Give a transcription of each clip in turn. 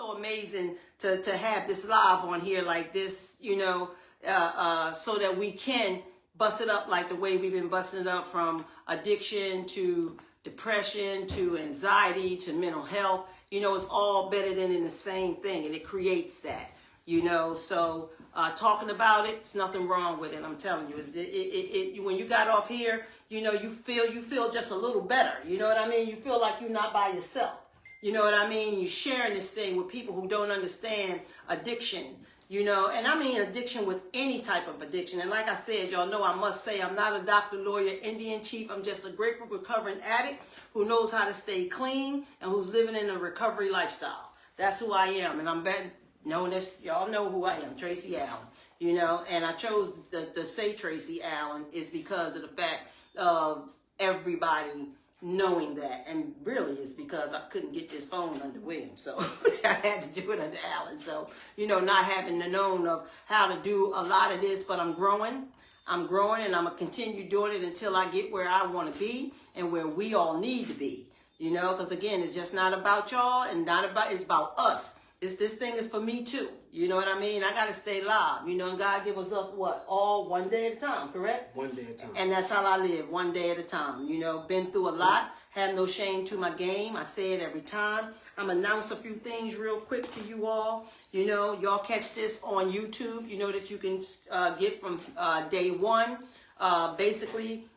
so amazing to have this live on here like this, you know, so that we can bust it up like the way we've been busting it up, from addiction to depression to anxiety to mental health. You know, it's all bedded in the same thing, and it creates that. You know, so talking about it, it's nothing wrong with it. I'm telling you, when you got off here, you know, you feel just a little better. You know what I mean? You feel like you're not by yourself. You know what I mean? You're sharing this thing with people who don't understand addiction. You know, and I mean addiction with any type of addiction. And like I said, y'all know, I must say, I'm not a doctor, lawyer, Indian chief. I'm just a grateful, recovering addict who knows how to stay clean and who's living in a recovery lifestyle. That's who I am, and I'm known as, y'all know who I am, Tracy Allen. You know, and I chose to say Tracy Allen is because of the fact of everybody knowing that, and really it's because I couldn't get this phone under William, so I had to do it under Allen. So, you know, not having the known of how to do a lot of this, but I'm growing, and I'm gonna continue doing it until I get where I want to be and where we all need to be. You know, because again, it's just not about y'all, and it's about us. This thing is for me too. You know what I mean? I got to stay live. You know, and God give us up what? All one day at a time, correct? One day at a time. And that's how I live, one day at a time. You know, been through a lot, have no shame to my game. I say it every time. I'm announce a few things real quick to you all. You know, y'all catch this on YouTube. You know that you can get from day one. Basically,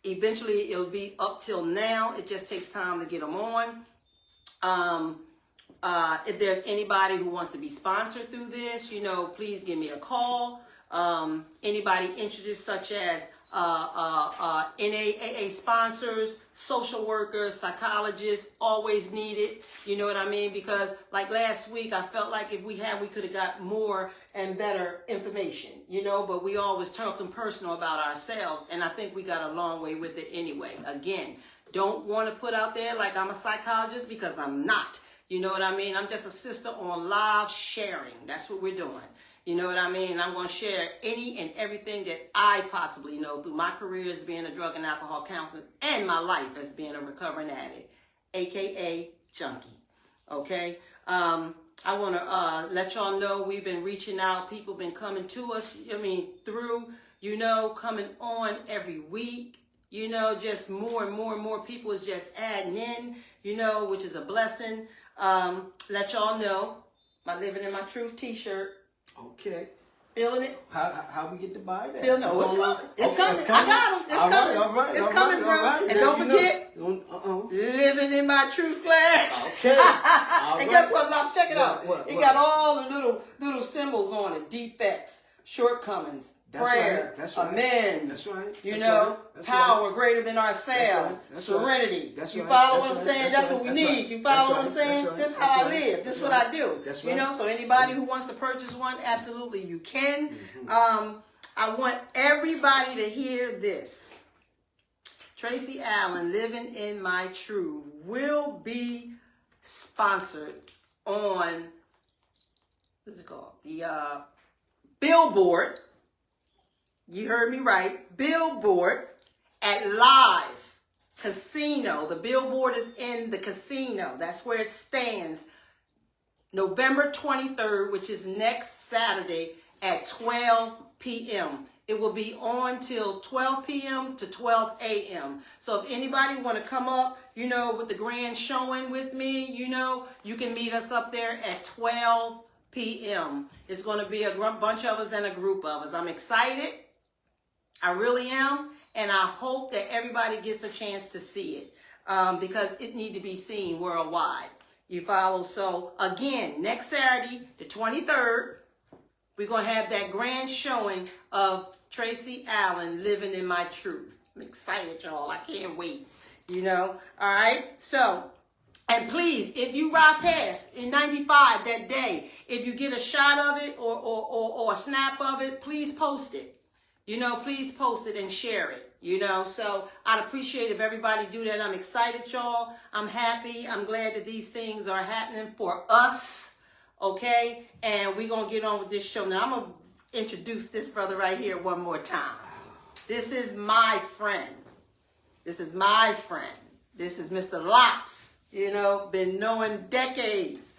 eventually it'll be up till now. It just takes time to get them on. If there's anybody who wants to be sponsored through this, you know, please give me a call. Anybody interested, such as NAAA sponsors, social workers, psychologists, always needed. You know what I mean? Because like last week, I felt like if we could have got more and better information, you know, but we always talking personal about ourselves. And I think we got a long way with it anyway. Again, don't want to put out there like I'm a psychologist, because I'm not. You know what I mean? I'm just a sister on live sharing. That's what we're doing. You know what I mean? I'm going to share any and everything that I possibly know through my career as being a drug and alcohol counselor and my life as being a recovering addict, a.k.a. junkie. Okay? I want to let y'all know we've been reaching out. People been coming to us, through, coming on every week. You know, just more and more and more people is just adding in, which is a blessing. Let y'all know my Living in My Truth t-shirt. Okay. Feeling it? How we get to buy that? It's coming. It's coming. I got them. It's coming. All right. It's coming, bro. Right. And don't forget, Living in My Truth class. Okay. And guess what, Lobs? Check it out. It got all the little symbols on it. Defects, shortcomings, prayer, amends. That's right. Power greater than ourselves, serenity. You follow what I'm saying? That's what we need. You follow what I'm saying? This is how I live. This is what I do. So anybody who wants to purchase one, absolutely you can. I want everybody to hear this. Tracy Allen, Living in My Truth, will be sponsored on, what's it called? The Billboard. You heard me right. Billboard at Live Casino. The billboard is in the casino. That's where it stands. November 23rd, which is next Saturday at 12 p.m. It will be on till 12 p.m. to 12 a.m. So if anybody want to come up, with the grand showing with me, you can meet us up there at 12 p.m. It's going to be a bunch of us and a group of us. I'm excited. I really am. And I hope that everybody gets a chance to see it because it needs to be seen worldwide. You follow? So again, next Saturday, the 23rd, we're going to have that grand showing of Tracy Allen, Living in My Truth. I'm excited, y'all. I can't wait. All right. So, and please, if you ride past in 95 that day, if you get a shot of it or a snap of it, please post it. Please post it and share it. So I'd appreciate if everybody do that. I'm excited, y'all. I'm happy. I'm glad that these things are happening for us. Okay? And we're going to get on with this show. Now, I'm going to introduce this brother right here one more time. This is my friend. This is my friend. This is Mr. Lops. Been knowing decades.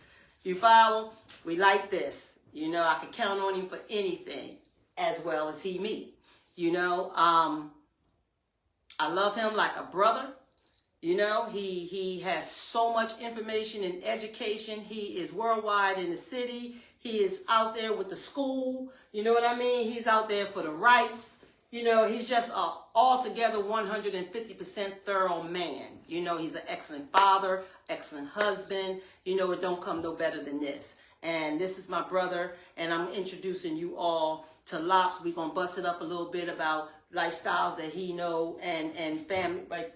You follow? We like this. You know, I can count on him for anything as well as he me. You know, I love him like a brother. You know, he has so much information and education. He is worldwide in the city. He is out there with the school. You know what I mean? He's out there for the rights. You know, he's just a altogether 150% thorough man. You know, he's an excellent father, excellent husband. You know, it don't come no better than this. And this is my brother, and I'm introducing you all to Lops. We're going to bust it up a little bit about lifestyles that he know and family, like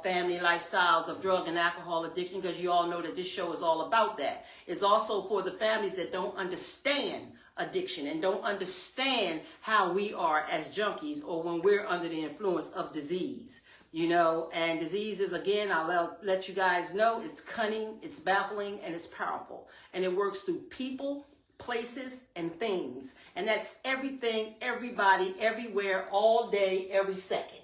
family lifestyles of drug and alcohol addiction, because you all know that this show is all about that. It's also for the families that don't understand addiction and don't understand how we are as junkies or when we're under the influence of disease. You know, and diseases, again, I'll let you guys know, it's cunning, it's baffling, and it's powerful. And it works through people, places, and things. And that's everything, everybody, everywhere, all day, every second.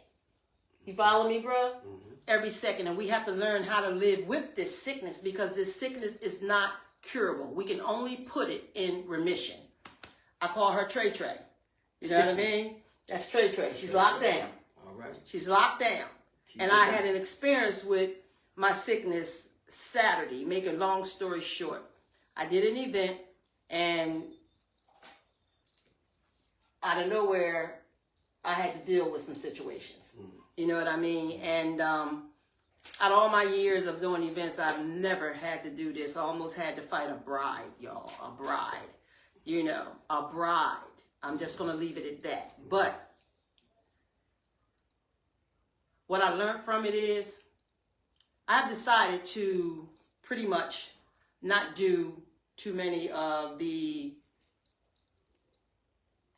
You follow me, bro? Mm-hmm. Every second. And we have to learn how to live with this sickness, because this sickness is not curable. We can only put it in remission. I call her Trey Trey. You know what I mean? That's Trey Trey. She's locked down. All right. She's locked down. And I had an experience with my sickness Saturday. Make a long story short, I did an event, and out of nowhere, I had to deal with some situations. You know what I mean? And out of all my years of doing events, I've never had to do this. I almost had to fight a bride, y'all. A bride. You know, a bride. I'm just going to leave it at that. But what I learned from it is I've decided to pretty much not do too many of the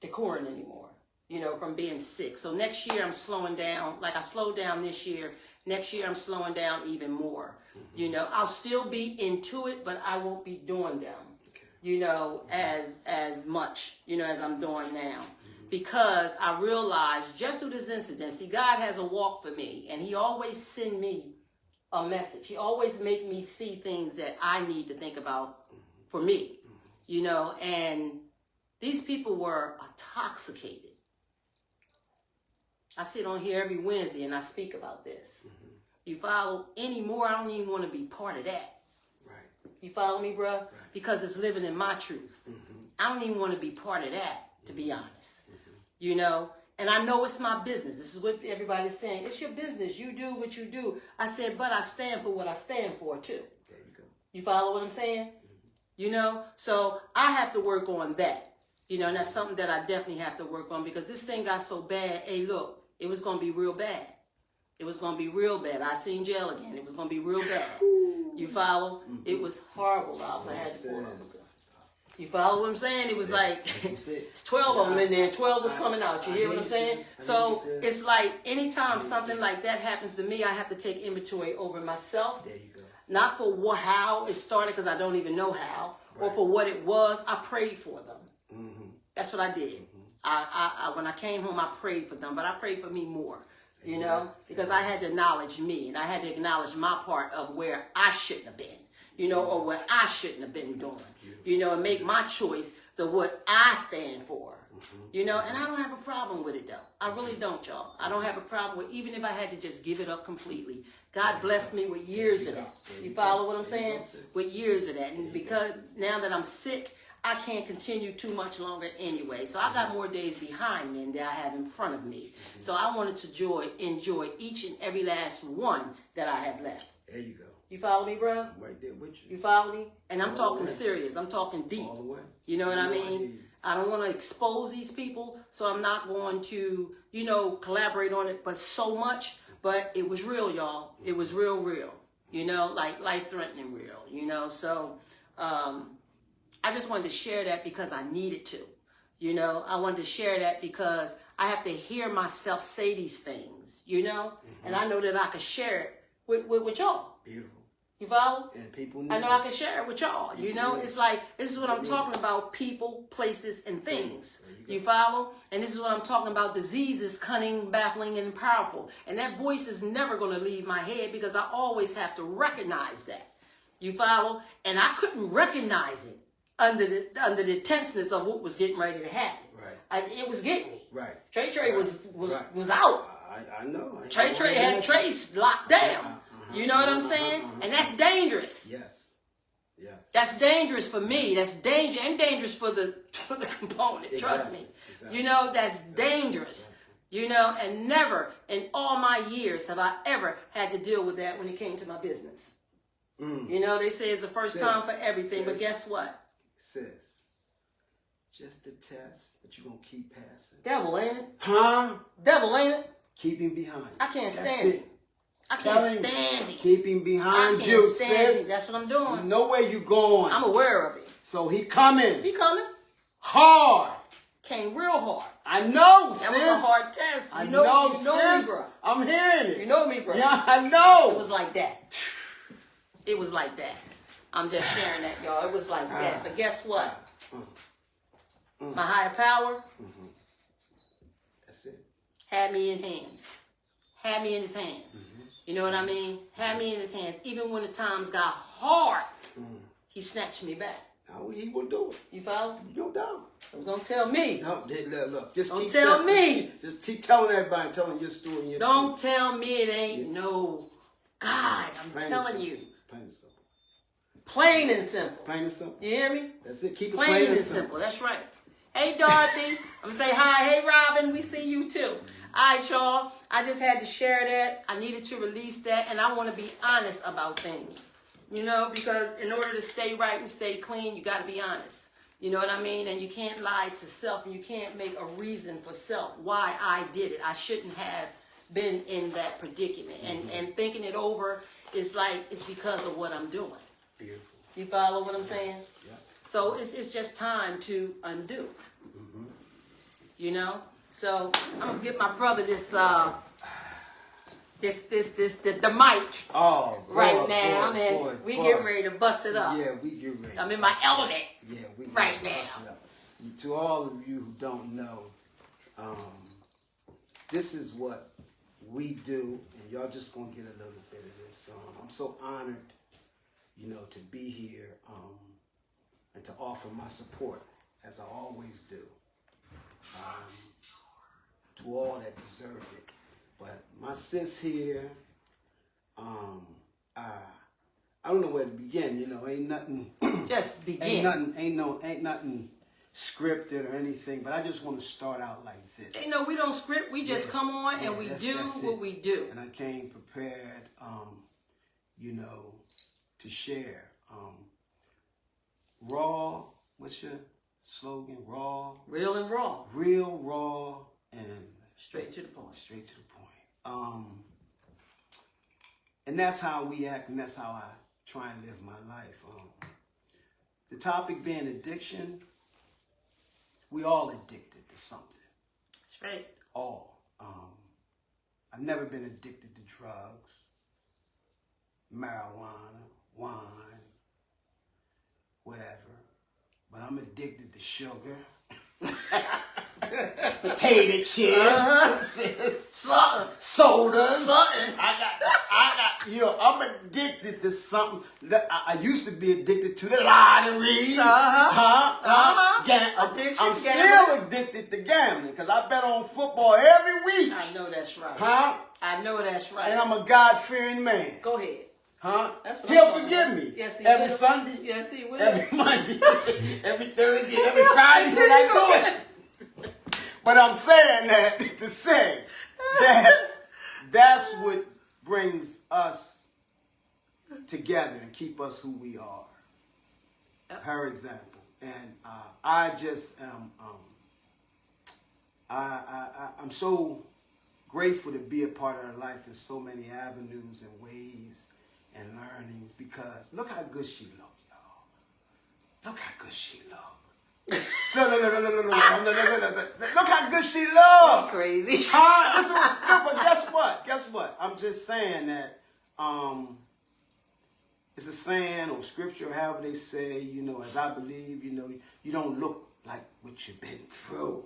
decorum anymore, you know, from being sick. So next year I'm slowing down. Like I slowed down this year. Next year I'm slowing down even more. You know, I'll still be into it, but I won't be doing them, you know, as much, you know, as I'm doing now. Because I realized just through this incident, see, God has a walk for me, and he always send me a message. He always make me see things that I need to think about for me, you know, and these people were intoxicated. I sit on here every Wednesday and I speak about this. You follow? Anymore, I don't even want to be part of that. Right. You follow me, bro? Right. Because it's living in my truth. I don't even want to be part of that, to be honest. You know, and I know it's my business. This is what everybody's saying. It's your business. You do what you do. I said, but I stand for what I stand for, too. There you go. You follow what I'm saying? You know, so I have to work on that. You know, and that's something that I definitely have to work on, because this thing got so bad. Hey, look, it was going to be real bad. It was going to be real bad. I seen jail again. It was going to be real bad. You follow? It was horrible. I had to pull up. You follow what I'm saying? It was like, it's 12 of them in there, 12 was coming out. You hear what I'm saying? So it's like anytime something like that happens to me, I have to take inventory over myself. There you go. Not for how it started, because I don't even know how, or for what it was. I prayed for them. That's what I did. I when I came home, I prayed for them, but I prayed for me more. You know, because I had to acknowledge me, and I had to acknowledge my part of where I shouldn't have been. You know, or what I shouldn't have been doing, you know, and make my choice to what I stand for, you know, and I don't have a problem with it, though. I really don't, y'all. I don't have a problem with, even if I had to just give it up completely. God blessed me with years of that. You follow what I'm saying? With years of that. And because now that I'm sick, I can't continue too much longer anyway. So I got more days behind me than I have in front of me. So I wanted to enjoy each and every last one that I have left. There you go. You follow me, bro? I'm right there with you. You follow me? And I'm talking serious. I'm talking deep. All the way. You know what I mean? I don't want to expose these people, so I'm not going to, you know, collaborate on it, but so much. But it was real, y'all. It was real. You know, like life-threatening real, you know. So I just wanted to share that because I needed to. You know, I wanted to share that because I have to hear myself say these things, you know. And I know that I can share it with y'all. Beautiful. You follow? And people I know I can share it with y'all. You know, it's like, this is what I'm talking about, people, places, and things. You follow? And this is what I'm talking about, diseases, cunning, baffling, and powerful. And that voice is never going to leave my head, because I always have to recognize that. You follow? And I couldn't recognize it under the tenseness of what was getting ready to happen. Right. It was getting me. Right. Trey was out. I know. Trey had Trace locked down. You know what I'm saying? And that's dangerous. Yes. Yeah. That's dangerous for me. That's dangerous for the component. Trust me. Exactly. You know, that's dangerous. You know, and never in all my years have I ever had to deal with that when it came to my business. You know, they say it's the first time for everything, but guess what? Sis, just a test that you're going to keep passing. Devil, ain't it? Huh? Devil, ain't it? Keep him behind. I can't That's stand it. it. I can't stand it. Keep him behind you, sis. That's what I'm doing. You know where you going. I'm aware of it. So he coming. He coming. Hard. Came real hard. I know, sis. That was a hard test. I know, sis. Me, bro. I'm hearing it. You know me, bro. Yeah, I know. It was like that. It was like that. I'm just sharing that, y'all. It was like that. But guess what? My higher power That's it. had me in hands. Had me in his hands. You know what I mean? Had me in his hands. Even when the times got hard, he snatched me back. Now he will do it. You follow? No doubt. Don't tell me. No, look. Just Don't keep tell me. Just keep telling everybody and telling your story. And your Don't tell me it ain't no God. I'm telling you. Plain and simple. Plain and simple. Plain and simple. You hear me? That's it. Keep it Plain and simple. That's right. Hey, Dorothy. I'm going to say hi. Hey, Robin. We see you too. All right, y'all. I just had to share that. I needed to release that. And I want to be honest about things. You know, because in order to stay right and stay clean, you got to be honest. You know what I mean? And you can't lie to self. And you can't make a reason for self why I did it. I shouldn't have been in that predicament. And thinking it over is like, it's because of what I'm doing. Beautiful. You follow what I'm saying? Yeah. So it's just time to undo. You know? So I'm gonna give my brother the mic right now, and we getting ready to bust it up. Yeah, we get ready. I'm in my element. Yeah, we right now. Bust it up. To all of you who don't know, this is what we do, and y'all just gonna get a little bit of this. I'm so honored, you know, to be here and to offer my support, as I always do, to all that deserve it. But my sis here, I don't know where to begin. You know, ain't nothing. Just begin. Ain't nothing scripted or anything. But I just want to start out like this. You know, we don't script. We just come on and we do what we do. And I came prepared, you know, to share. Raw. What's your slogan? Raw. Real and raw. Real, raw, and straight to the point. Straight to the point. And that's how we act, and that's how I try and live my life. The topic being addiction. We all addicted to something. That's right. All. I've never been addicted to drugs, marijuana, wine, whatever. But I'm addicted to sugar. Potato chips, sodas. You know, I'm addicted to something that I used to be addicted to the lottery. I'm still addicted to gambling because I bet on football every week. I know that's right. I know that's right. And I'm a God-fearing man. Go ahead. That's what He'll forgive me. Yes, he every will. Sunday. Yes, he will. Every Monday. Every Thursday. Every Friday when I do it. But I'm saying that to say that that's what brings us together and keep us who we are. Yep. Her example. And I just am, I'm so grateful to be a part of her life in so many avenues and ways and learnings, because look how good she look, y'all. Look how good she look. Look how good she look. Crazy. But guess what? I'm just saying that it's a saying or scripture, or however they say, you know, as I believe, you know, you don't look like what you've been through.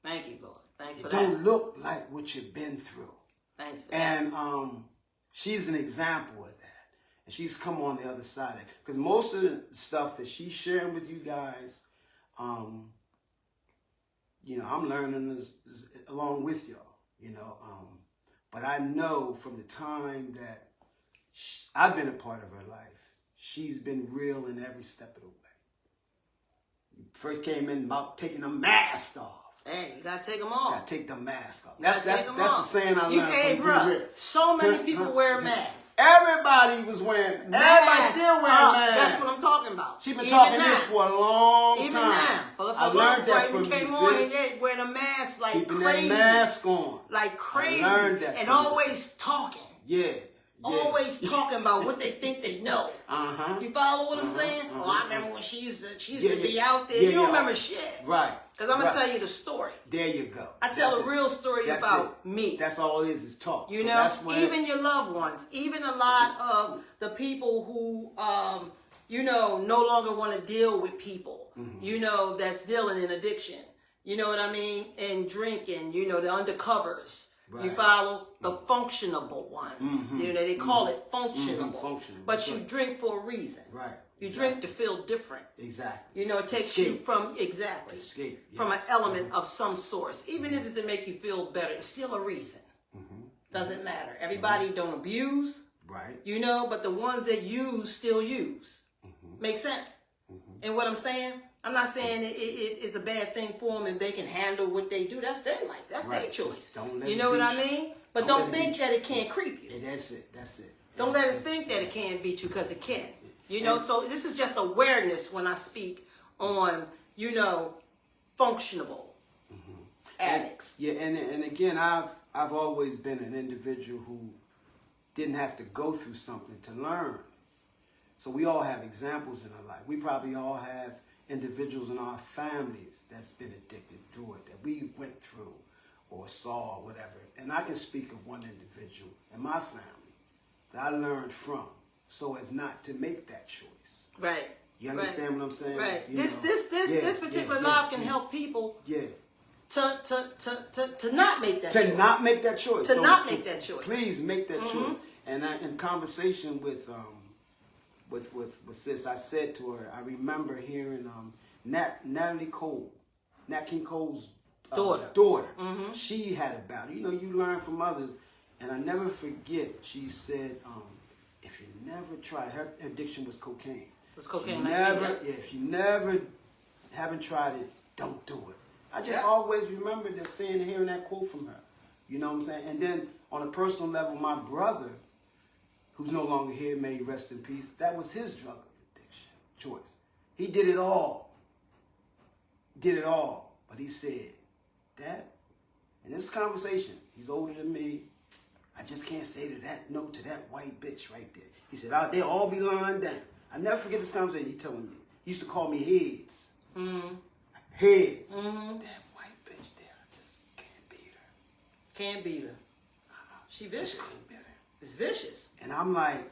Thank you, Lord. Thank you for that. You don't look like what you've been through. Thanks for that. And she's an example of that. And she's come on the other side. Because most of the stuff that she's sharing with you guys, you know, I'm learning this along with y'all, you know. But I know from the time that I've been a part of her life, she's been real in every step of the way. First came in about taking the mask off. Hey, you gotta take them off. Gotta take the mask off. That's the saying I learned from bro, so many people wear masks. Everybody was wearing. Everybody still wearing masks. That's what I'm talking about. She's been talking this for a long time. Even now, I learned that from you, came on and they wearing a mask like keeping crazy. That mask on. Like crazy. I learned that. And always talking. Yeah. Always talking about what they think they know. You follow what I'm saying? Oh, I remember when she used to be out there. You don't remember shit. Right. Because I'm going to tell you the story. There you go. I tell a real story about me. That's all it is talk. You know, even your loved ones, even a lot of the people who, you know, no longer want to deal with people, you know, that's dealing in addiction. You know what I mean? And drinking, you know, the undercovers. Right. You follow? The functionable ones. You know, they call it functionable. But you drink for a reason. Right. You drink to feel different. Exactly. You know, it takes you from, from an element of some source. Even if it's to make you feel better, it's still a reason. Doesn't matter. Everybody don't abuse. Right. You know, but the ones that use still use. Make sense? And what I'm saying? I'm not saying it's a bad thing for them if they can handle what they do. That's their life. That's their choice. You know what I mean? But don't think that it can't creep you. Yeah, that's it. That's it. Don't let it think that it can't beat you, because it can. You know, so this is just awareness when I speak on, you know, functionable addicts. And again, I've always been an individual who didn't have to go through something to learn. So we all have examples in our life. We probably all have individuals in our families that's been addicted through it, that we went through or saw or whatever. And I can speak of one individual in my family that I learned from, so as not to make that choice. Right. You understand what I'm saying? Right. This particular life can help people. Yeah. To not make that choice. To not make that choice. To not make that choice. Please make that choice. And in conversation with sis, I said to her, I remember hearing Natalie Cole, Nat King Cole's daughter. She had a battle. You know, you learn from others. And I never forget, she said, if you never try, her addiction was cocaine. It was cocaine. If you never haven't tried it, don't do it. I just always remember that saying, hearing that quote from her. You know what I'm saying? And then on a personal level, my brother, who's no longer here, may he rest in peace, that was his drug addiction choice. He did it all. But he said, Dad, in this conversation, he's older than me, I just can't say no to that white bitch right there. He said, out there, all be lying down. I never forget this conversation he telling me. He used to call me Heads. Heads. That white bitch there, I just can't beat her. Can't beat her. She vicious. It's vicious. And I'm like,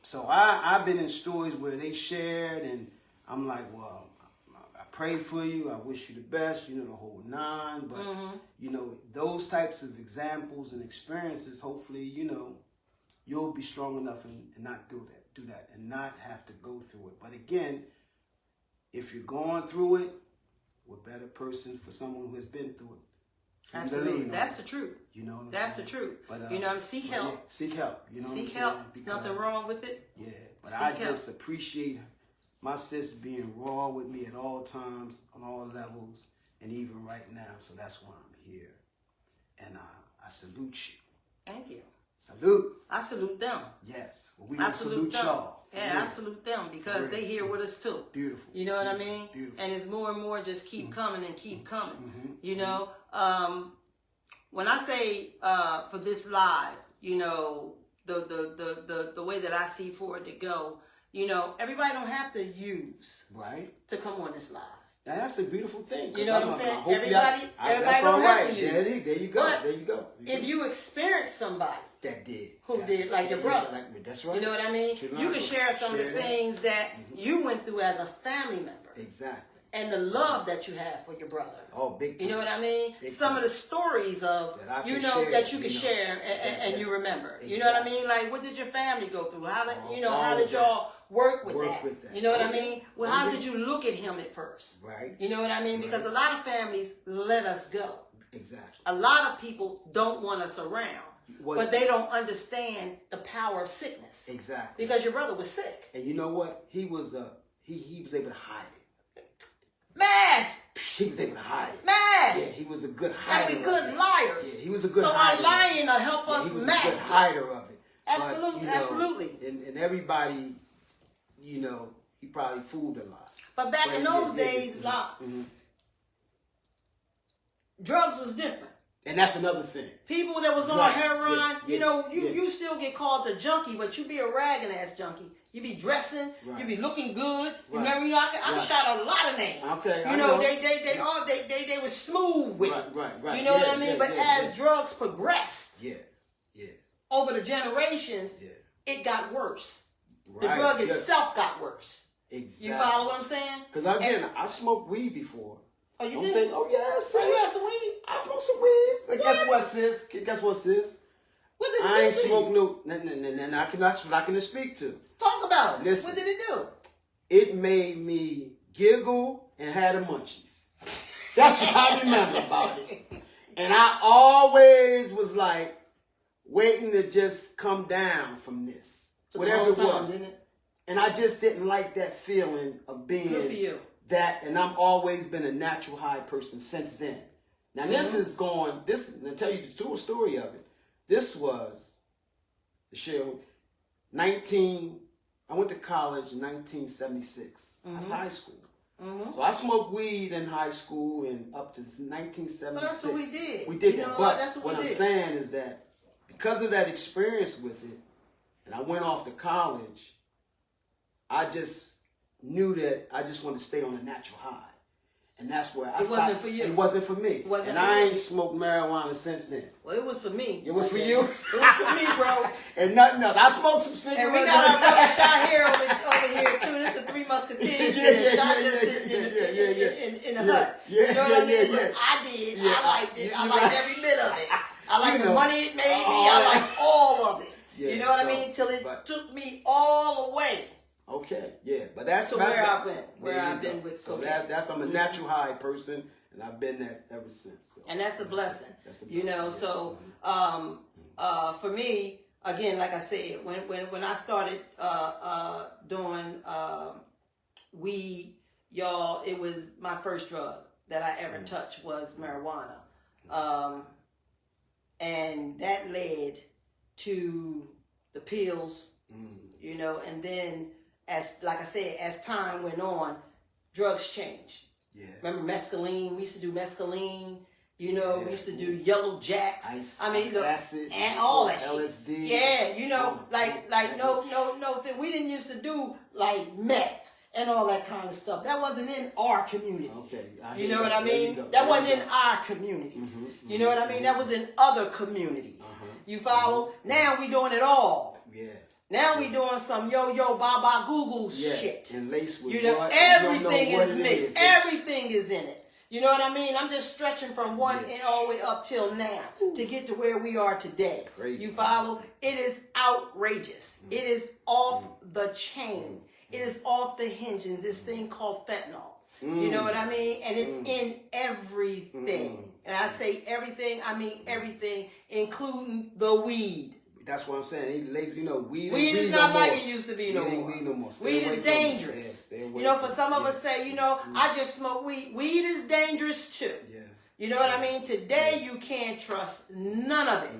so I've been in stories where they shared, and I'm like, well, I pray for you. I wish you the best, you know, the whole nine. But, you know, those types of examples and experiences, hopefully, you know, you'll be strong enough and not do that and not have to go through it. But again, if you're going through it, we're a better person for someone who has been through it. Absolutely. That's the truth. You know what I'm That's saying? the truth. But, you know, seek help. Yeah, seek help. You know seek what I'm help. saying? There's nothing wrong with it. Yeah. But I just appreciate my sis being raw with me at all times, on all levels, and even right now. So that's why I'm here. And I salute you. Thank you. Salute. I salute them. Yes. Well, we salute y'all. Yeah, I salute them because they here with us too. Beautiful. You know what I mean? Beautiful. And it's more and more just keep coming and keep coming. You know, when I say for this live, you know, the way that I see for it to go, you know, everybody don't have to use to come on this live. Now, that's a beautiful thing. You know what I'm saying? Everybody don't have to use. There you go. But there you go. If you experience somebody that did, who did, like your brother, that's right. You know what I mean? You can share some of the things that you went through as a family member. Exactly. and the love that you have for your brother. Oh, big time. You know what I mean? Big Some time. of the stories of, that that you can share and you remember. Exactly. You know what I mean? Like, what did your family go through? How did, All how did y'all work with that? that? You know what I mean? Well, how did you look at him at first? Right. You know what I mean? Because a lot of families let us go. Exactly. A lot of people don't want us around. But they don't understand the power of sickness. Exactly. Because your brother was sick. And you know what? He was he was able to hide it. Mask! He was able to hide it. Mask! Yeah, he was a good hider. And we good liars. Yeah, he was a good hider. So our lying will help us he was mask a good hider of it. Absolutely, but, absolutely. And everybody, he probably fooled a lot. But back in those days, drugs was different. And that's another thing. People that was on heroin, you still get called a junkie, but you be a ragging ass junkie. You be dressing, you be looking good. Remember, I shot out a lot of names. Okay, they were smooth with it. Right. You know what I mean? But as drugs progressed, yeah, over the generations, it got worse. The drug itself got worse. Exactly. You follow what I'm saying? Because again, I smoked weed before. Oh, you I'm did? saying, oh yeah, sis. Oh, you had some weed? I smoked some weed. But guess what, sis? Guess what, sis? What did it I do ain't to you? smoked no. That's what I can speak to. Talk about it. Listen, what did it do? It made me giggle and had the munchies. That's what I remember about it. And I always was like waiting to just come down from this. Whatever it was. Didn't it? And I just didn't like that feeling of being Good for you. that, and I've always been a natural high person since then. Now this is going, I'll tell you the true story of it. This was, I went to college in 1976. That's high school. So I smoked weed in high school and up to 1976. But that's what we did. We did you that. know But that's what I'm did. saying is that because of that experience with it, and I went off to college, I just knew that I just wanted to stay on a natural high. And that's where I stopped. It wasn't for you. It wasn't for me. And I ain't smoked marijuana since then. Well, it was for me. It was for you? It was for me, bro. And nothing else. I smoked some cigarettes. And we got our brother Shah here over here, too. This is the Three Musketeers. Shah just sitting in the hut. You know what I mean? But I did. I liked it. I liked every bit of it. I liked the money it made me. I liked all of it. You know what I mean? Till it took me all the way. Okay, yeah, but that's where I've been with so cocaine. I'm a natural high person, and I've been that ever since. So. And that's a blessing. So for me, again, like I said, when I started doing weed, y'all, it was my first drug that I ever touched was marijuana, and that led to the pills, and then. Like I said, as time went on, drugs changed. Yeah. Remember mescaline? We used to do mescaline. We used to do yellow jacks. Acid, and all that LSD. Shit. Yeah, no. We didn't used to do like meth and all that kind of stuff. That wasn't in our communities. Okay. You know what I mean? That wasn't in our communities. You know what I mean? That was in other communities. You follow? Now we doing it all. Yeah. Now we doing some yo-yo, baba, goo-goo shit. And lace with everything is mixed. Everything is in it. You know what I mean? I'm just stretching from one end all the way up till now to get to where we are today. Crazy. You follow? It is outrageous. It is off the chain. It is off the hinges. This thing called fentanyl. You know what I mean? And it's in everything. And I say everything, I mean everything, including the weed. That's what I'm saying. Weed is not like it used to be no more. Weed no more. Weed is dangerous. For some of us say, I just smoke weed. Weed is dangerous too. Yeah. You know what I mean? Today you can't trust none of it.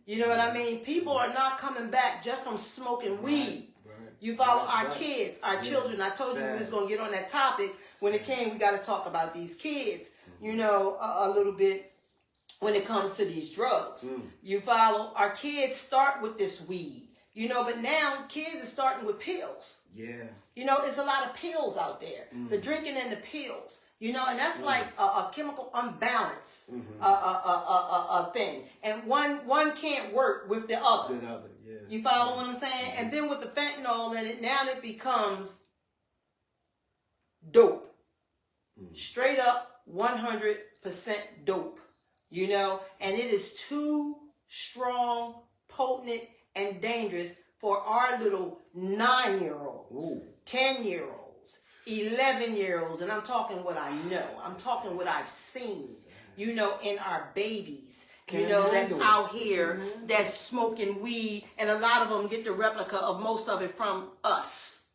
You know what I mean? People are not coming back just from smoking weed. You follow our kids, our children. I told you we was going to get on that topic. When it came, we got to talk about these kids, a little bit. When it comes to these drugs, you follow? Our kids start with this weed, but now kids are starting with pills. Yeah. It's a lot of pills out there. The drinking and the pills, and that's like a chemical imbalance, a thing. And one can't work with the other. You follow what I'm saying? And then with the fentanyl, it becomes dope. Straight up 100% dope. You know, and it is too strong, potent, and dangerous for our little 9-year-olds, 10-year-olds, 11-year-olds, and I'm talking what I know. I'm talking what I've seen, you know, in our babies, you know, that's out here, that's smoking weed, and a lot of them get the replica of most of it from us.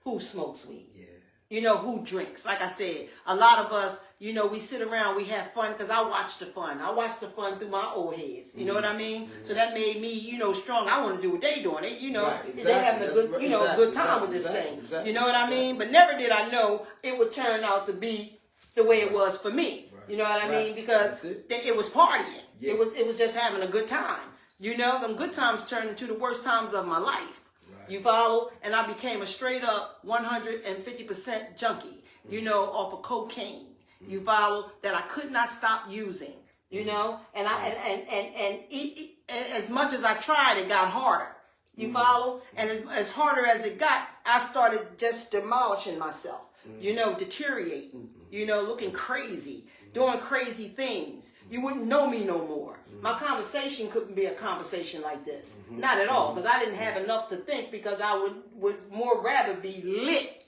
Who smokes weed? Yeah. You know, who drinks? Like I said, a lot of us, you know, we sit around, we have fun, because I watch the fun. I watch the fun through my old heads. You know what I mean? So that made me, you know, strong. I want to do what they doing. They, you know, they having a good, you know, good time with this thing. You know what I mean? But never did I know it would turn out to be the way it was for me. You know what I mean? Because it was partying. It was just having a good time. You know, them good times turned into the worst times of my life. You follow? And I became a straight up 150% junkie, you know, off of cocaine. You follow? That I could not stop using, you know? And as much as I tried, it got harder. You follow? And as harder as it got, I started just demolishing myself, you know, deteriorating, you know, looking crazy, doing crazy things. You wouldn't know me no more. My conversation couldn't be a conversation like this. Not at all, because I didn't have enough to think, because I would more rather be lit,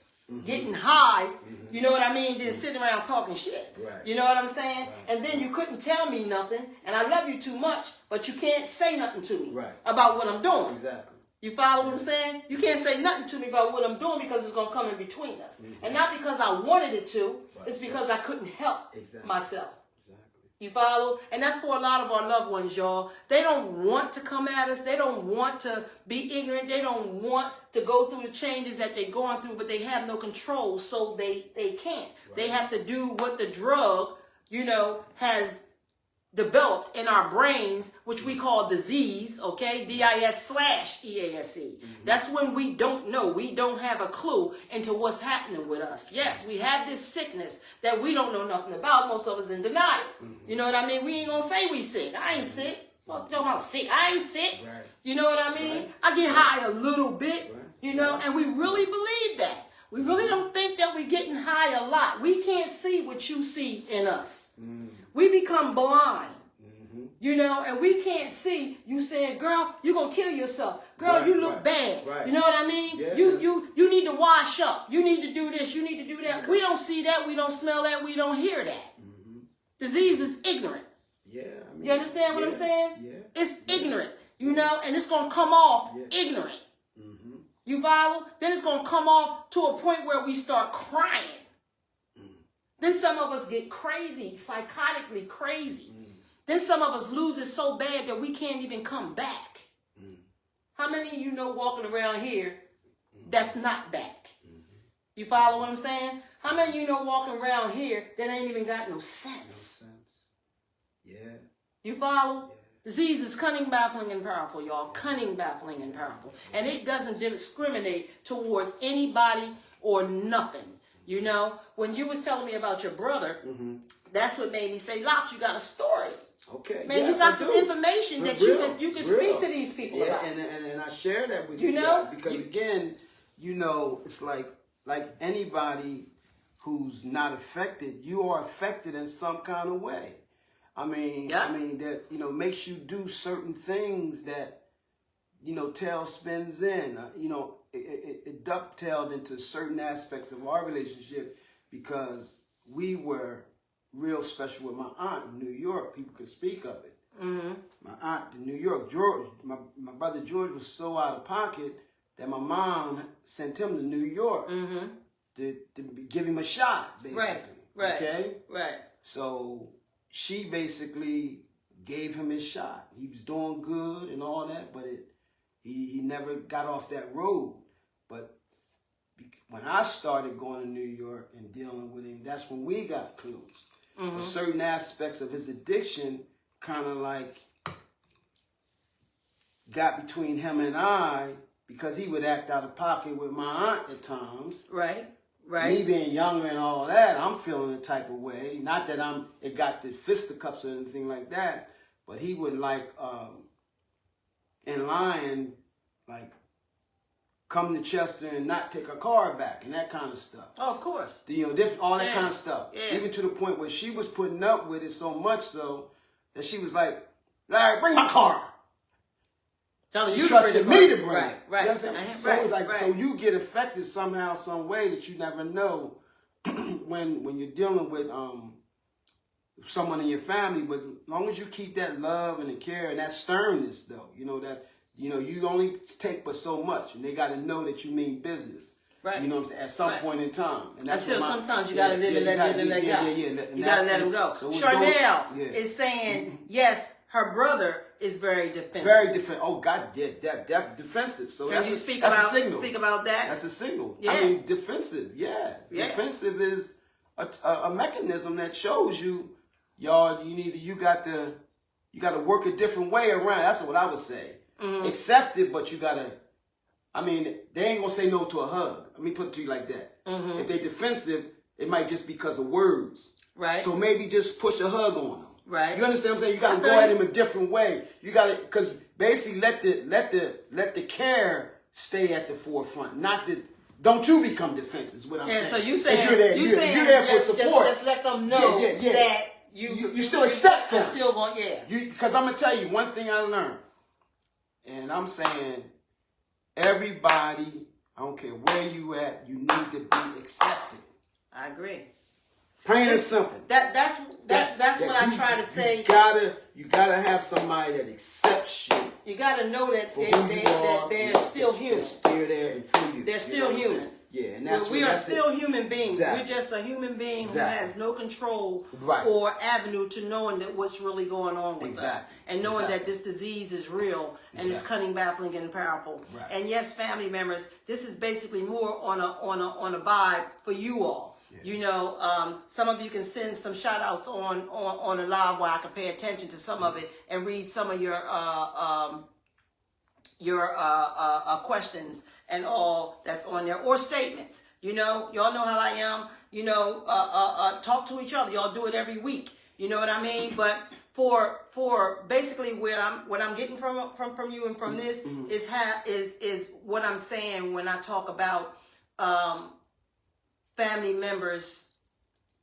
getting high, you know what I mean, than sitting around talking shit. You know what I'm saying? And then you couldn't tell me nothing, and I love you too much, but you can't say nothing to me about what I'm doing. You follow what I'm saying? You can't say nothing to me about what I'm doing, because it's going to come in between us. And not because I wanted it to, it's because I couldn't help myself. You follow? And that's for a lot of our loved ones, y'all. They don't want to come at us. They don't want to be ignorant. They don't want to go through the changes that they're going through, but they have no control, so they can't. They have to do what the drug, you know, has developed in our brains, which we call disease, okay? DIS/EASE. That's when we don't know. We don't have a clue into what's happening with us. Yes, we have this sickness that we don't know nothing about. Most of us in denial. You know what I mean? We ain't gonna say we sick. I ain't sick. Well, talking about sick. I ain't sick. You know what I mean? I get high a little bit, you know, and we really believe that. We really don't think that we're getting high a lot. We can't see what you see in us. We become blind, you know, and we can't see you saying, girl, you're going to kill yourself. Girl, you look bad. You know what I mean? You need to wash up. You need to do this. You need to do that. We don't see that. We don't smell that. We don't hear that. Disease is ignorant. You understand what I'm saying? It's ignorant, you know, and it's going to come off ignorant. You follow? Then it's going to come off to a point where we start crying. Then some of us get crazy, psychotically crazy. Then some of us lose it so bad that we can't even come back. How many of you know walking around here that's not back? You follow what I'm saying? How many of you know walking around here that ain't even got no sense? You follow? Disease is cunning, baffling, and powerful, y'all. Cunning, baffling, and powerful. And it doesn't discriminate towards anybody or nothing. You know, when you was telling me about your brother, that's what made me say, Lops, you got a story. Okay. Man, you got some information that you can speak to these people about. And I share that with you know? Because again, you know, it's like anybody who's not affected, you are affected in some kind of way. I mean, that, you know, makes you do certain things that, you know, tail spins in, you know, it dovetailed into certain aspects of our relationship, because we were real special with my aunt in New York. People could speak of it. My aunt in New York, George, my brother George was so out of pocket that my mom sent him to New York to give him a shot, basically. Okay? So she basically gave him his shot. He was doing good and all that, but he never got off that road. But when I started going to New York and dealing with him, that's when we got clues. But certain aspects of his addiction kind of like got between him and I, because he would act out of pocket with my aunt at times. Me being younger and all that, I'm feeling a type of way. Not that it got to fisticuffs or anything like that, but he would like, in lying, like, come to Chester and not take her car back and that kind of stuff. Oh, of course. You know, all that kind of stuff. Yeah. Even to the point where she was putting up with it so much so that she was like, Larry, bring my car. Telling She you trusted me to bring right, it. right. You know what I'm saying? So it was like, so you get affected somehow, some way that you never know when you're dealing with someone in your family. But as long as you keep that love and the care and that sternness, though, you know that you only take but so much, and they got to know that you mean business. Right. You know what I'm saying? At some point in time. And that's until sometimes you got to live and let go. You got to let them go. So Charnel is saying, yes, her brother is very defensive. Very defensive. Oh, God, defensive. So Can you speak about that? That's a signal. Yeah. I mean, defensive, yeah. Defensive is a mechanism that shows you, y'all, you got to work a different way around. That's what I would say. Mm-hmm. Accept it, but you got to, I mean, they ain't going to say no to a hug. Let me put it to you like that. Mm-hmm. If they're defensive, it might just be because of words. Right. So maybe just push a hug on them. Right. You understand what I'm saying? You got to go at him a different way. You got to, because basically let the care stay at the forefront, not the. Don't you become defensive? Is what I'm saying. So you saying you're there for support. Just let them know that you still accept them. You still want Because I'm gonna tell you one thing I learned, and I'm saying everybody, I don't care where you at, you need to be accepted. I agree. Plain and simple. That's what I try to say. You gotta have somebody that accepts you. You gotta know that they're still human. They're still there and for you. They're still human. Yeah, and that's we are still human beings. Exactly. We're just a human being who Exactly. has no control Right. or avenue to knowing that what's really going on with us, and knowing that this disease is real and it's cunning, baffling, and powerful. Right. And yes, family members, this is basically more on a vibe for you all. Yeah. You know, some of you can send some shout outs on a live where I can pay attention to some of it and read some of your questions and all that's on there, or statements. You know, y'all know how I am. You know, talk to each other. Y'all do it every week. You know what I mean? But for basically what I'm getting from you and from this is what I'm saying when I talk about family members.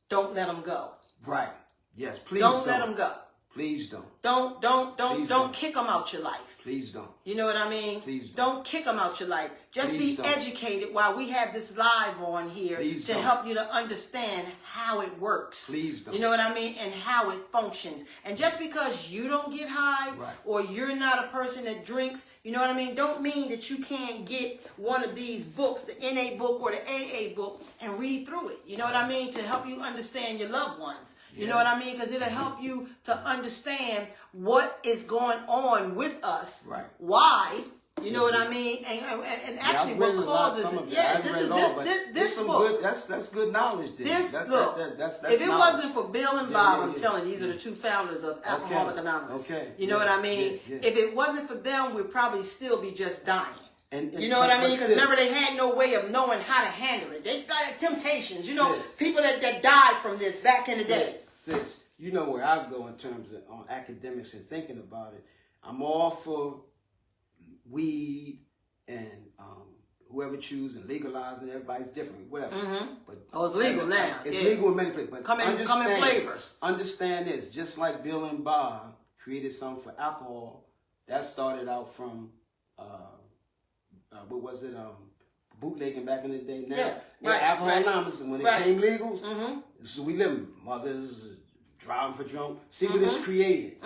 Don't let them go. Right. Yes. Please don't let them go. Please don't. Don't kick them out your life. Please don't. You know what I mean? Please don't kick them out your life. Just be educated while we have this live on here to help you to understand how it works. Please don't. You know what I mean? And how it functions. And just because you don't get high or you're not a person that drinks, you know what I mean? Don't mean that you can't get one of these books, the NA book or the AA book, and read through it. You know what I mean? To help you understand your loved ones. You know what I mean? Because it'll help you to understand what is going on with us. Right. Why? You know what I mean? And actually what causes it. Yeah, this book. That's good knowledge. That's if it wasn't for Bill and Bob, I'm telling you, these are the two founders of Alcoholics Anonymous. Okay. You know what I mean? If it wasn't for them, we'd probably still be just dying. And you know what I mean? Because remember, they had no way of knowing how to handle it. They died temptations. You know, people that died from this back in the day. Sis, you know where I go in terms of on academics and thinking about it. I'm all for weed and whoever chooses and legalizing. Everybody's different, whatever. Mm-hmm. But it's legal now. It's legal in many places. But come in flavors. Understand this. Just like Bill and Bob created something for alcohol, that started out from what was it? Bootlegging back in the day. Now, Alcohol Anonymous, and when it came legal, so we live mothers driving for drunk. See what it's created.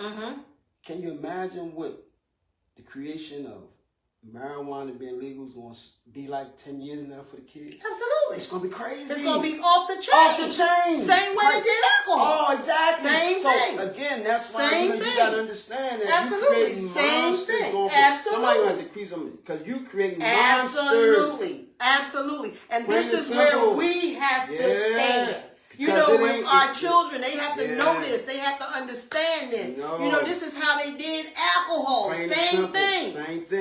Can you imagine what the creation of marijuana being legal is going to be like 10 years now for the kids? Absolutely. It's going to be crazy. It's going to be off the chain. Off the chain. Same way they did alcohol. Oh, exactly. Same thing. So, again, that's why you got to understand that. Absolutely. Same thing. Absolutely. Somebody going to decrease them because you create monsters. Absolutely. And this is where we have to stand. You know, with our children, they have to know this. They have to understand this. You know, this is how they did alcohol. Same thing.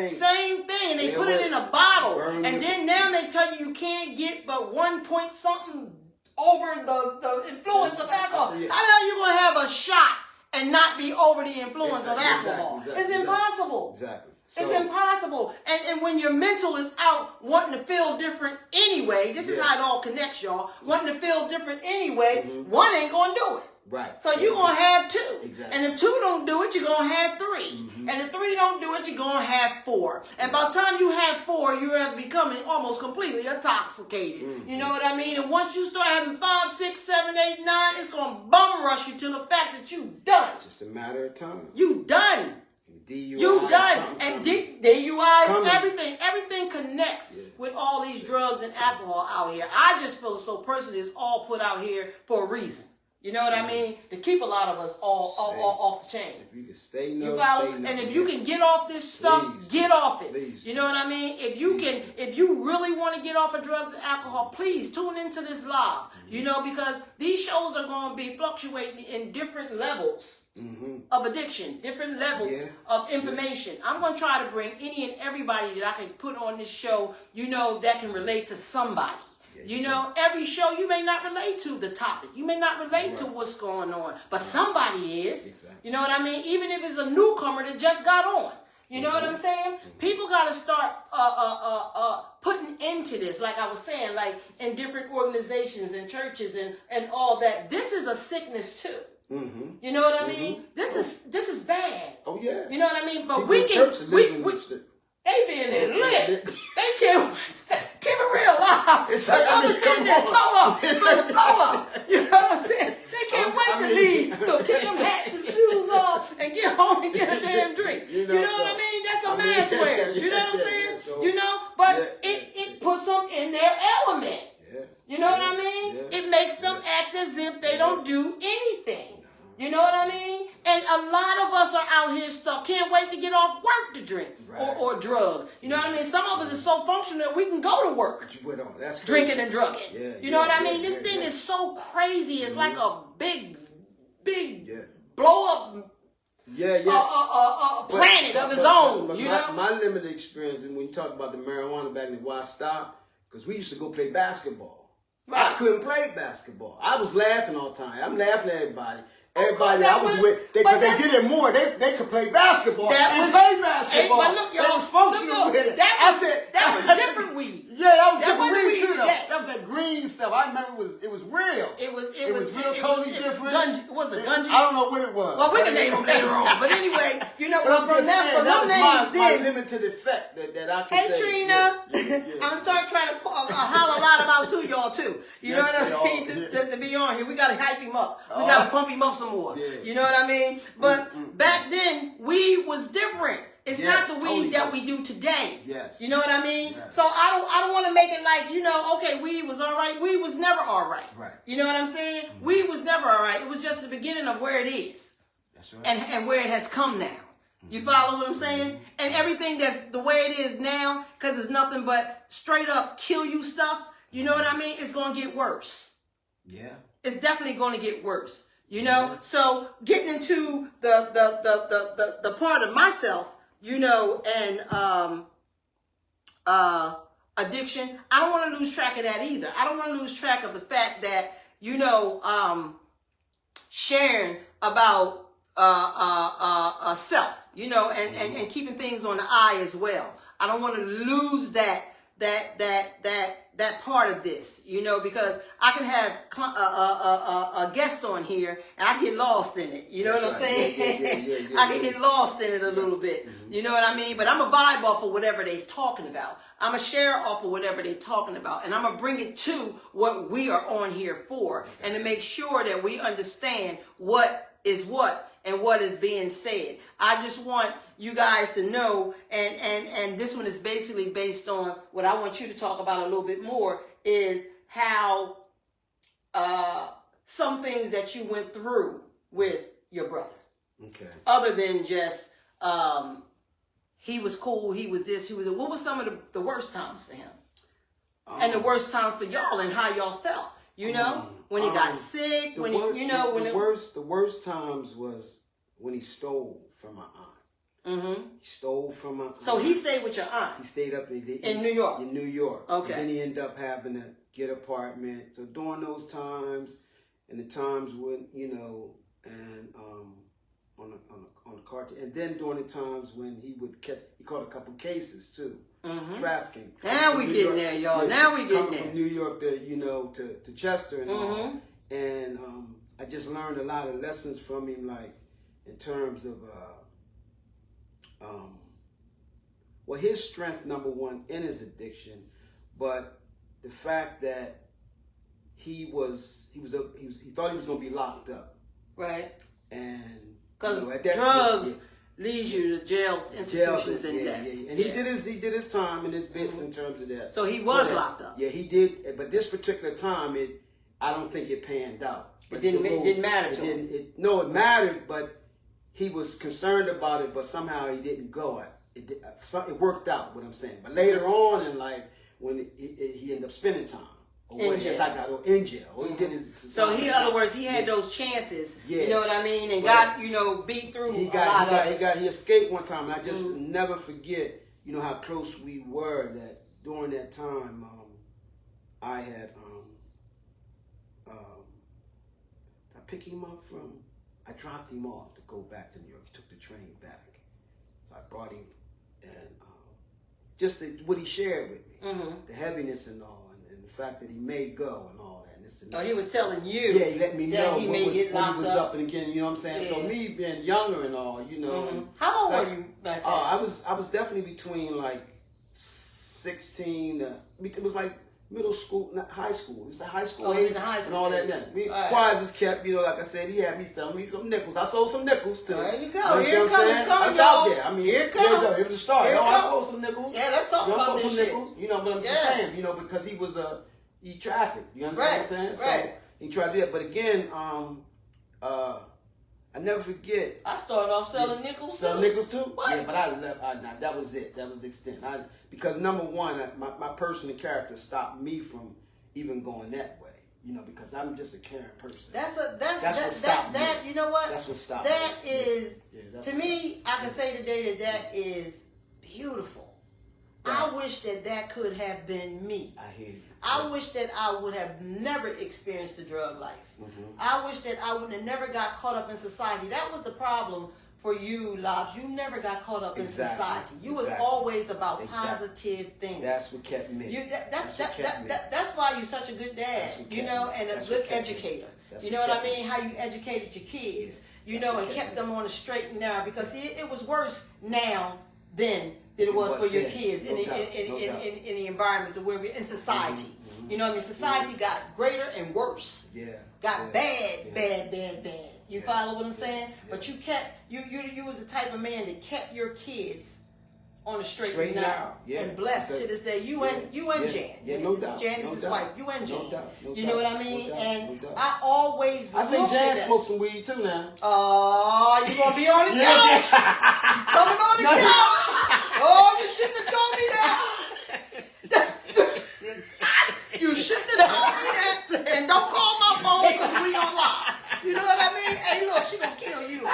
Same thing. And they put it in a bottle. And then now they tell you can't get but 1 point something over the influence of alcohol. How the hell you going to have a shot and not be over the influence of alcohol? It's impossible. Exactly. It's impossible. And when your mental is out wanting to feel different anyway, this is how it all connects, y'all. Wanting to feel different anyway, one ain't going to do it. Right. So you're going to have two. Exactly. And if two don't do it, you're going to have three. And if three don't do it, you're going to have four. And by the time you have four, you have becoming almost completely intoxicated. You know what I mean? And once you start having 5, 6, 7, 8, 9, it's going to bum rush you to the fact that you done. Just a matter of time. You done. DUI, you done. And DUIs, everything. Everything connects with all these drugs and alcohol out here. I just feel so personally it's all put out here for a reason. You know what I mean? To keep a lot of us all off the chain. If you can stay no, and if you can get off this stuff, get off it. Please. You know what I mean? If you really want to get off of drugs and alcohol, please tune into this live. You know, because these shows are going to be fluctuating in different levels of addiction, different levels of information. I'm going to try to bring any and everybody that I can put on this show, you know, that can relate to somebody. You know, every show you may not relate to the topic. You may not relate to what's going on, but somebody is. Exactly. You know what I mean? Even if it's a newcomer that just got on. You know what I'm saying? People got to start putting into this, like I was saying, like in different organizations and churches and all that. This is a sickness too. You know what I mean? This is bad. Oh yeah. You know what I mean? But people they being there lit. They can't keep it real live. It's like others getting their toe up, put the flow up. You know what I'm saying? They can't wait to leave. So kick them hats and shoes off and get home and get a damn drink. You know what I mean? That's some mass wears. You know what I'm saying? You know, but it puts them in their element. You know what I mean? It makes them act as if they don't do anything. You know what I mean? And a lot of us are out here stuck. Can't wait to get off work to drink or drug. You know what I mean? Some of us are so functional that we can go to work That's drinking and drugging. You know what I mean? This thing is so crazy. It's like a big blow up planet of its own. But you know? My limited experience, and when you talk about the marijuana back then, why I stopped, because we used to go play basketball. I couldn't play basketball. I was laughing all the time. I'm laughing at everybody. Everybody I was with, they did it more. They could play basketball play basketball. Hey, look, they was functional with it. That was different weed. Yeah, that was different weed too, though. That was that green stuff. I remember it was real. It was real, totally different. Was it Gunji? I don't know what it was. Well, we can name them later on. But anyway, you know, from them names, my limited effect that I can say. Hey, Trina. I'm trying to holler a lot about to y'all too. You know what I mean? To be on here, we gotta hype him up. We gotta pump him up some more. You know what I mean? But back then, weed was different. It's not the weed that we do today. You know what I mean? So I don't want to make it like, you know, okay, weed was all right. Weed was never all right. You know what I'm saying? Weed was never all right. It was just the beginning of where it is. That's right. And where it has come now. You follow what I'm saying? And everything that's the way it is now, because it's nothing but straight up kill you stuff, you know what I mean? It's going to get worse. Yeah. It's definitely going to get worse. You know? So getting into the part of myself, you know, and addiction, I don't want to lose track of that either. I don't want to lose track of the fact that, you know, sharing about self, you know, and keeping things on the eye as well. I don't want to lose that part of this, you know, because I can have a guest on here and I get lost in it. You know what I'm saying? I can get lost in it a little bit. You know what I mean? But I'm a vibe off of whatever they're talking about. I'm a share off of whatever they're talking about. And I'm going to bring it to what we are on here for and to make sure that we understand what is what and what is being said. I just want you guys to know, and this one is basically based on what I want you to talk about a little bit more, is how some things that you went through with your brother. Okay. Other than just he was cool, he was this, he was. What was some of the worst times for him, and the worst times for y'all, and how y'all felt? You know, when he got sick, when the worst times was when he stole from my aunt. He stole from my aunt. So he stayed with your aunt. He stayed up in New York. In New York. Okay. And then he ended up having to get an apartment. So during those times, and the times when, you know, and on the cartel, and then during the times when he caught a couple cases too, trafficking. Now we getting there, y'all. Now we getting there. From New York to Chester and all, and I just learned a lot of lessons from him, like in terms of well, his strength, number one, in his addiction, but the fact that he thought he was going to be locked up, right? And because drugs leads you to jails, institutions, and death. And he did his time and his bits in terms of that. So he was locked up. Yeah, he did. But this particular time, I don't think it panned out. It didn't matter to him. No, it mattered, but he was concerned about it. But somehow he didn't go. It worked out. What I'm saying. But later on in life, when he ended up spending time. In jail. In jail. He did his, so in other words, he had those chances. You know what I mean, and got beat through. He escaped one time, and I just never forget. How close we were. That during that time, I had I picked him up from. I dropped him off to go back to New York. He took the train back, so I brought him, and just what he shared with me, the heaviness and all. The fact that he may go and all that. And this and that. He was telling you. Yeah, he let me know he may get locked when he was up and again. You know what I'm saying? So me being younger and all, How old were you back then? I was definitely between like 16. It was like middle school, not high school. It was the high school age in the high school and all that. Quiet as kept. Like I said, he had me selling me some nickels. I sold some nickels too. There you go. Here it comes. That's out there. I mean, here it comes. It was a start. I sold some nickels. Yeah, let's talk about this shit. Nickels. But I'm just saying, because he was he trafficked. You understand what I'm saying? So he tried to do that. But again, I never forget. I started off selling nickels too. Selling nickels too? What? Yeah, but I left. That was it. That was the extent. Because number one, my person and character stopped me from even going that way. Because I'm just a caring person. That's what stopped me. You know what? That's what stopped that me. Is to me. I can say today that is beautiful. Right. I wish that could have been me. I hear you. I wish that I would have never experienced the drug life. I wish that I would have never got caught up in society. That was the problem for you, Lobs. You never got caught up in society. You was always about positive things. That's what kept me. That's why you're such a good dad, and a good educator. You know what I mean? How you educated your kids, and kept them on the straight and narrow. Because it was worse now than it was for your kids in the environments that we're in society. You know what I mean? Society got greater and worse. Got bad. You follow what I'm saying? But you kept you was the type of man that kept your kids on the straight and narrow. And blessed to this day. You and Jan. Yeah, no doubt. Jan is his wife. You and Jan. No doubt. You know what I mean? And I always I think Jan smokes some weed too now. Oh, you gonna be on the couch? You coming on the couch? Oh, you shouldn't have told me that. You shouldn't have told me that. And don't call my phone because we on live. You know what I mean? Hey, look, she gonna kill you.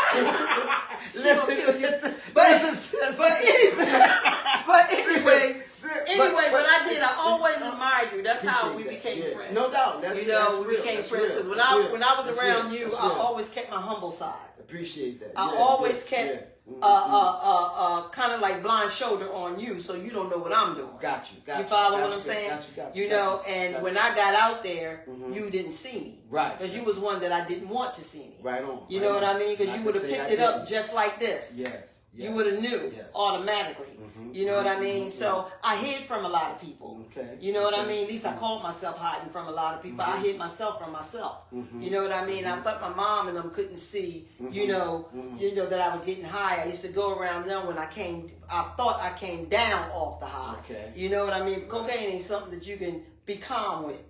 Anyway, but I always admired you. That's how we became friends. No doubt. We became friends because when I was around you, I always kept my humble side. Appreciate that. I always kept kind of like blind shoulder on you, so you don't know what I'm doing. Got you. You follow what I'm saying? And when I got out there, you didn't see me. Right. Because you was one that I didn't want to see me. Right on. You know what I mean? Because you would have picked it up just like this. Yes. You would have knew automatically. You know what I mean? So I hid from a lot of people. Okay. You know what I mean? At least I called myself hiding from a lot of people. I hid myself from myself. You know what I mean? I thought my mom and them couldn't see, you know that I was getting high. I used to go around them when I thought I came down off the high. Okay. You know what I mean? Cocaine ain't something that you can be calm with.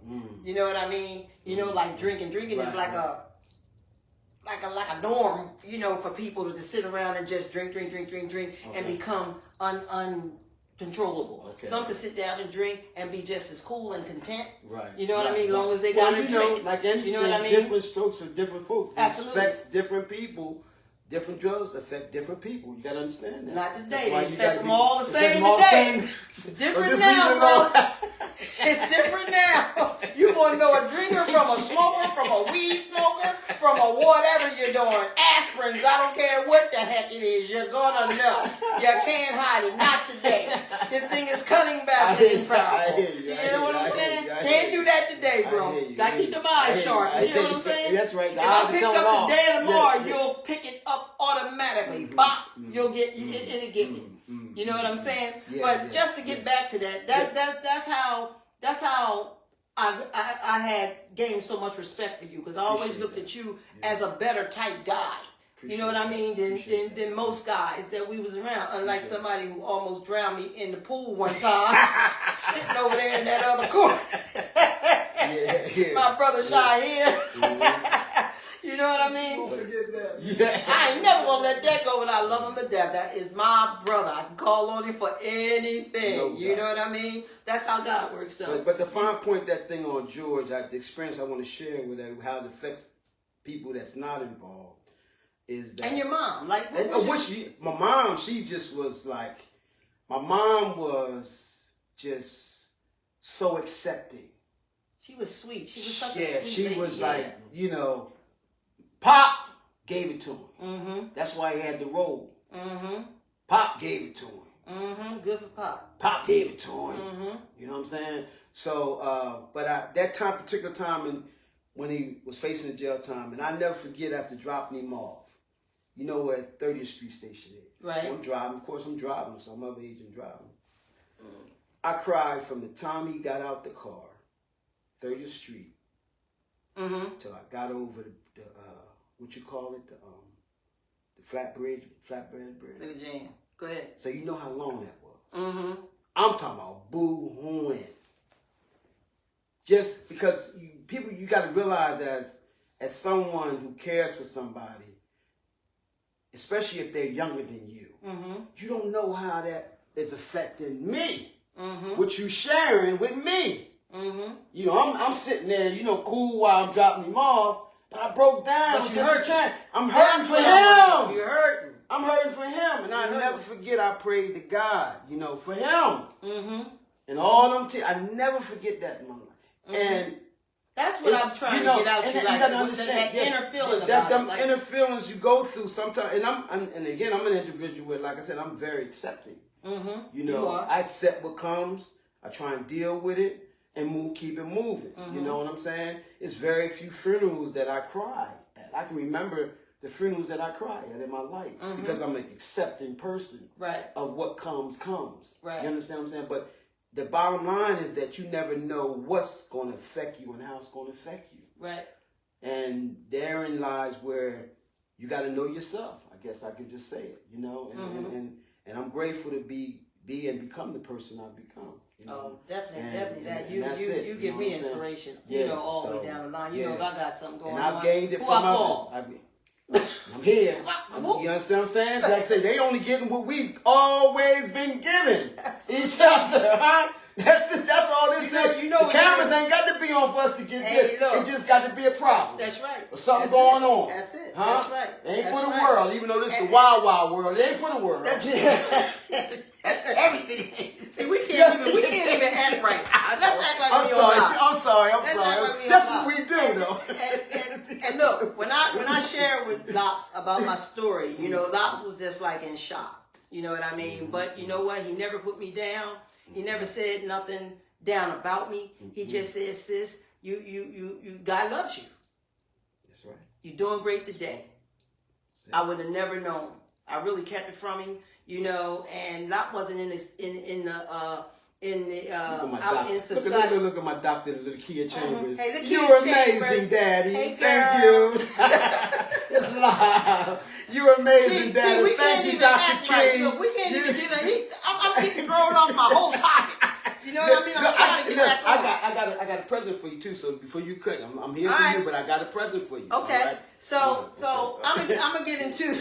You know what I mean? You know, like drinking. Drinking is like a norm, for people to just sit around and just drink, and become uncontrollable. Okay. Some can sit down and drink and be just as cool and content. Right. You know what I mean? As long as they got a drink. Like anything, you know what I mean? Different strokes for different folks. Absolutely. It affects different people. Different drugs affect different people. You gotta understand that. Not today. They affect them all the same today. It's different now, bro. It's different now. You want to know a drinker from a smoker, from a weed smoker, from a whatever you're doing, aspirin. aspirins. I don't care what the heck it is. You're gonna know. You can't hide it. Not today. This thing is cutting back and it's powerful. You know what I'm saying? Can't do that today, bro. Gotta keep the mind sharp. You know what I'm saying? That's right. If I pick up today tomorrow, you'll pick it up automatically. Bop. You'll get it'll get me. You know what I'm saying? But just to get back to that, that's how I had gained so much respect for you, because I always looked at you as a better type guy. You know what I mean? Than most guys that we was around. Unlike somebody who almost drowned me in the pool one time, sitting over there in that other court. My brother Shahir. You know what I mean? I ain't never gonna let that go, but I love him to death. That is my brother. I can call on him for anything. No, you know what I mean? That's how God works, though. But the fine point, that thing on George, the experience I want to share with that, how it affects people that's not involved, is that. And your mom, like, my mom, she just was like, my mom was just so accepting. She was sweet. She was such a sweet lady. She was like, you know, Pop gave it to him. Mm-hmm. That's why he had the role. Mm-hmm. Pop gave it to him. Mm-hmm. Good for Pop. Pop gave it to him. Mm-hmm. You know what I'm saying? So, but that particular time, and when he was facing the jail time, and I never forget after dropping him off. You know where 30th Street Station is. Right. I'm driving. Of course, I'm driving, so I'm of age and driving. I cried from the time he got out the car, 30th Street, till I got over the what you call it, the flatbed bridge. Nigga Jam. Go ahead. So you know how long that was. Mm-hmm. I'm talking about boo-hooing. Just because you got to realize as someone who cares for somebody, especially if they're younger than you, you don't know how that is affecting me. What you sharing with me. You know, I'm sitting there, you know, cool while I'm dropping him off, but I broke down. But you hurt. I'm hurting for him. You're hurting. I'm hurting for him, and I never forget. I prayed to God, you know, for him. And all them I never forget that in my life. And that's what I'm trying to get out you, like, gotta understand that inner feeling about them like, inner feelings you go through sometimes. And again, I'm an individual where, like I said, I'm very accepting. You know, I accept what comes. I try and deal with it and keep it moving. You know what I'm saying? It's very few funerals that I cry at. I can remember the funerals that I cry at in my life because I'm an accepting person of what comes. Right. You understand what I'm saying? But the bottom line is that you never know what's going to affect you and how it's going to affect you. Right. And therein lies where you got to know yourself. I guess I could just say it, you know? And I'm grateful to be and become the person I've become. You know? Oh, definitely. That you give me inspiration. You know, all the way down the line. You know, if I got something going on. And I've gained it from others. I'm here. You understand what I'm saying? Like I say, they only getting what we've always been giving each other, huh? That's it. That's all this is. You know, the cameras ain't got to be on for us to get this. Look, it just got to be a problem. That's right. Or something going on. That's it. Huh? That's right. It ain't for the world, even though this is the wild, wild world. It ain't for the world. Everything. See, we can't even act right. Let's act like I'm sorry. That's what we do, though. And look, when I shared with Lops about my story, you know, Lops was just like in shock. You know what I mean? But you know what? He never put me down. He never said nothing down about me. He just said, sis, you God loves you. That's right. You're doing great today. I would have never known. I really kept it from him, you know, and Lot wasn't in the out in society. Look at my doctor, Lakia Chambers. Hey, Lakia You're Chambers. amazing, Daddy. Hey, thank you. It's live. You're amazing, Daddy. Thank you, Dr. King. Look, we can't even get a. I'm getting thrown off my whole topic. You know what I mean? I'm trying to get back on. I got a present for you too. So before you cut, I'm here for you, but I got a present for you. Okay. Right? So I'm gonna get into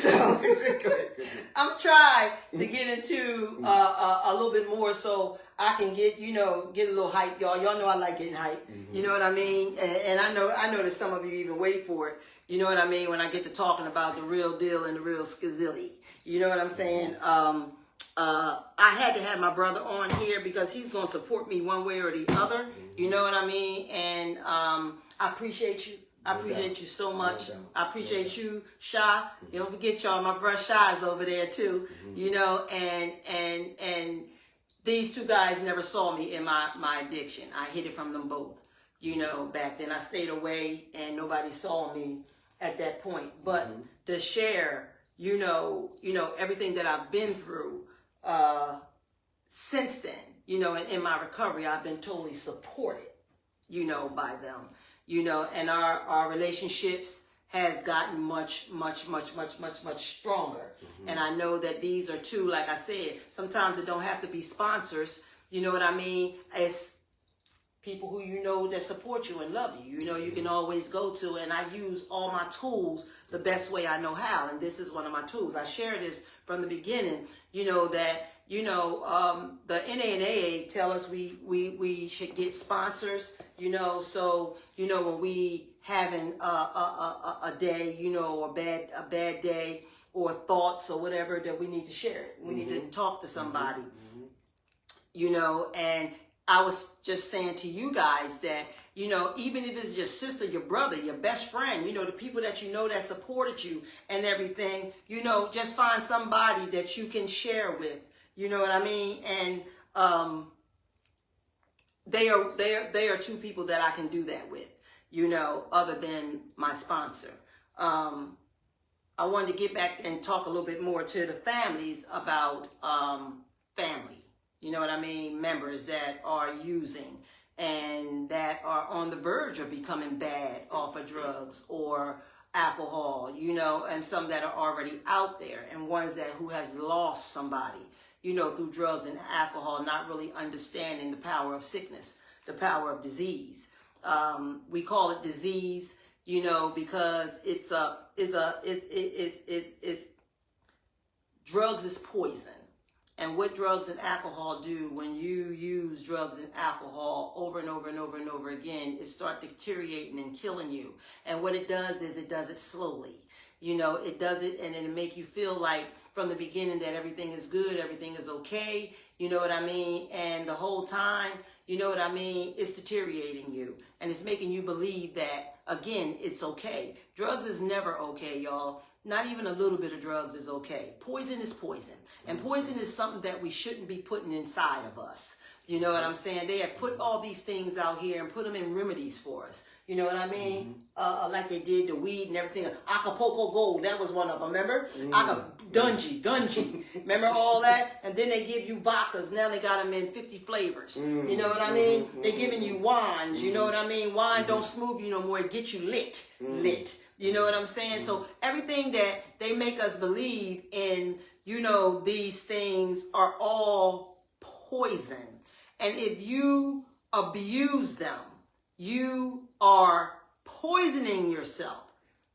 I'm trying to get into a little bit more so I can get a little hype, y'all. Y'all know I like getting hype. You know what I mean? And I know that some of you even wait for it. You know what I mean? When I get to talking about the real deal and the real skizilly. You know what I'm saying? I had to have my brother on here because he's going to support me one way or the other. You know what I mean? And I appreciate you. I appreciate you so much. I appreciate you, Sha. You don't forget, y'all, my brother Sha is over there too. You know, and these two guys never saw me in my addiction. I hid it from them both. You know, back then I stayed away and nobody saw me at that point. But to share, you know, everything that I've been through since then, you know, in my recovery, I've been totally supported, you know, by them. You know, and our relationships has gotten much stronger. And I know that these are two, like I said, sometimes it don't have to be sponsors. You know what I mean? It's people who you know that support you and love you. You know, you can always go to, and I use all my tools the best way I know how. And this is one of my tools. I share this from the beginning, you know, that, you know, the NANA tell us we should get sponsors, you know, so, you know, when we having a day, you know, a bad day or thoughts or whatever, that we need to share it. We need to talk to somebody, you know, and I was just saying to you guys that, you know, even if it's your sister, your brother, your best friend, you know, the people that you know that supported you and everything, you know, just find somebody that you can share with. You know what I mean? And they are two people that I can do that with, you know, other than my sponsor. I wanted to get back and talk a little bit more to the families about family. You know what I mean? Members that are using and that are on the verge of becoming bad off of drugs or alcohol, you know, and some that are already out there, and ones that who has lost somebody, you know, through drugs and alcohol, not really understanding the power of sickness, the power of disease. We call it disease, you know, because drugs is poison. And what drugs and alcohol do when you use drugs and alcohol over and over and over and over again, it starts deteriorating and killing you. And what it does is it does it slowly. You know, it does it and it'll make you feel like from the beginning that everything is good, everything is okay. You know what I mean? And the whole time, you know what I mean? It's deteriorating you. And it's making you believe that, again, it's okay. Drugs is never okay, y'all. Not even a little bit of drugs is okay. Poison is poison. And poison is something that we shouldn't be putting inside of us. You know what I'm saying? They have put all these things out here and put them in remedies for us. You know what I mean? Like they did the weed and everything. Acapulco Gold, that was one of them, remember? Gunji. Remember all that? And then they give you vodkas. Now they got them in 50 flavors. You know what I mean? They giving you wines. You know what I mean? Wine don't smooth you no more. It gets you lit. You know what I'm saying? So everything that they make us believe in, you know, these things are all poison. And if you abuse them, you are poisoning yourself.